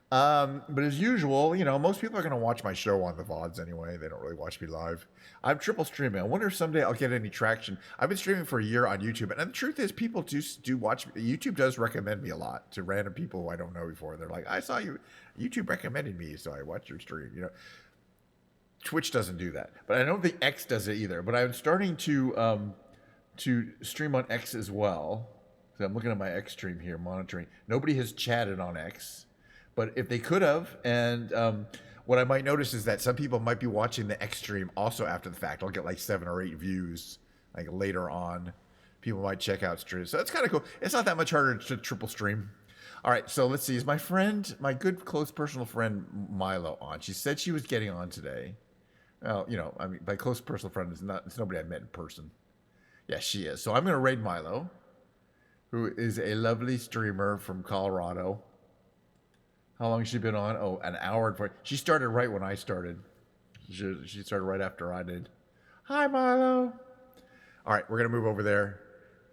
But as usual, most people are going to watch my show on the VODs anyway. They don't really watch me live. I'm triple streaming. I wonder if someday I'll get any traction. I've been streaming for a year on YouTube. And the truth is, people do watch me. YouTube does recommend me a lot to random people who I don't know before. They're like, I saw you. YouTube recommended me, so I watched your stream. Twitch doesn't do that. But I don't think X does it either. But I'm starting to stream on X as well. So I'm looking at my X stream here, monitoring. Nobody has chatted on X. But if they could have, and what I might notice is that some people might be watching the X stream also after the fact. I'll get like 7 or 8 views like later on. People might check out streams. So that's kind of cool. It's not that much harder to triple stream. All right, so let's see. Is my good close personal friend Milo on? She said she was getting on today. Well, my close personal friend it's nobody I met in person. Yes, she is. So I'm going to raid Milo, who is a lovely streamer from Colorado. How long has she been on? Oh, an hour and 40. She started right when I started. She started right after I did. Hi, Milo. All right, we're going to move over there.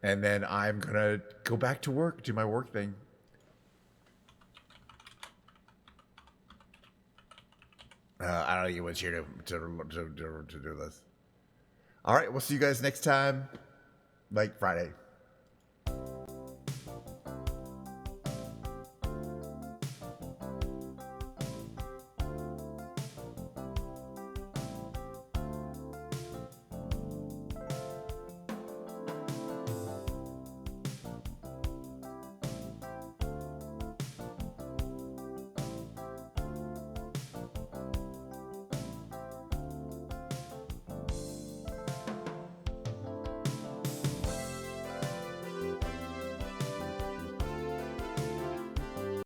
And then I'm going to go back to work, do my work thing. I don't know anyone's here to do this. All right, we'll see you guys next time. Like Friday.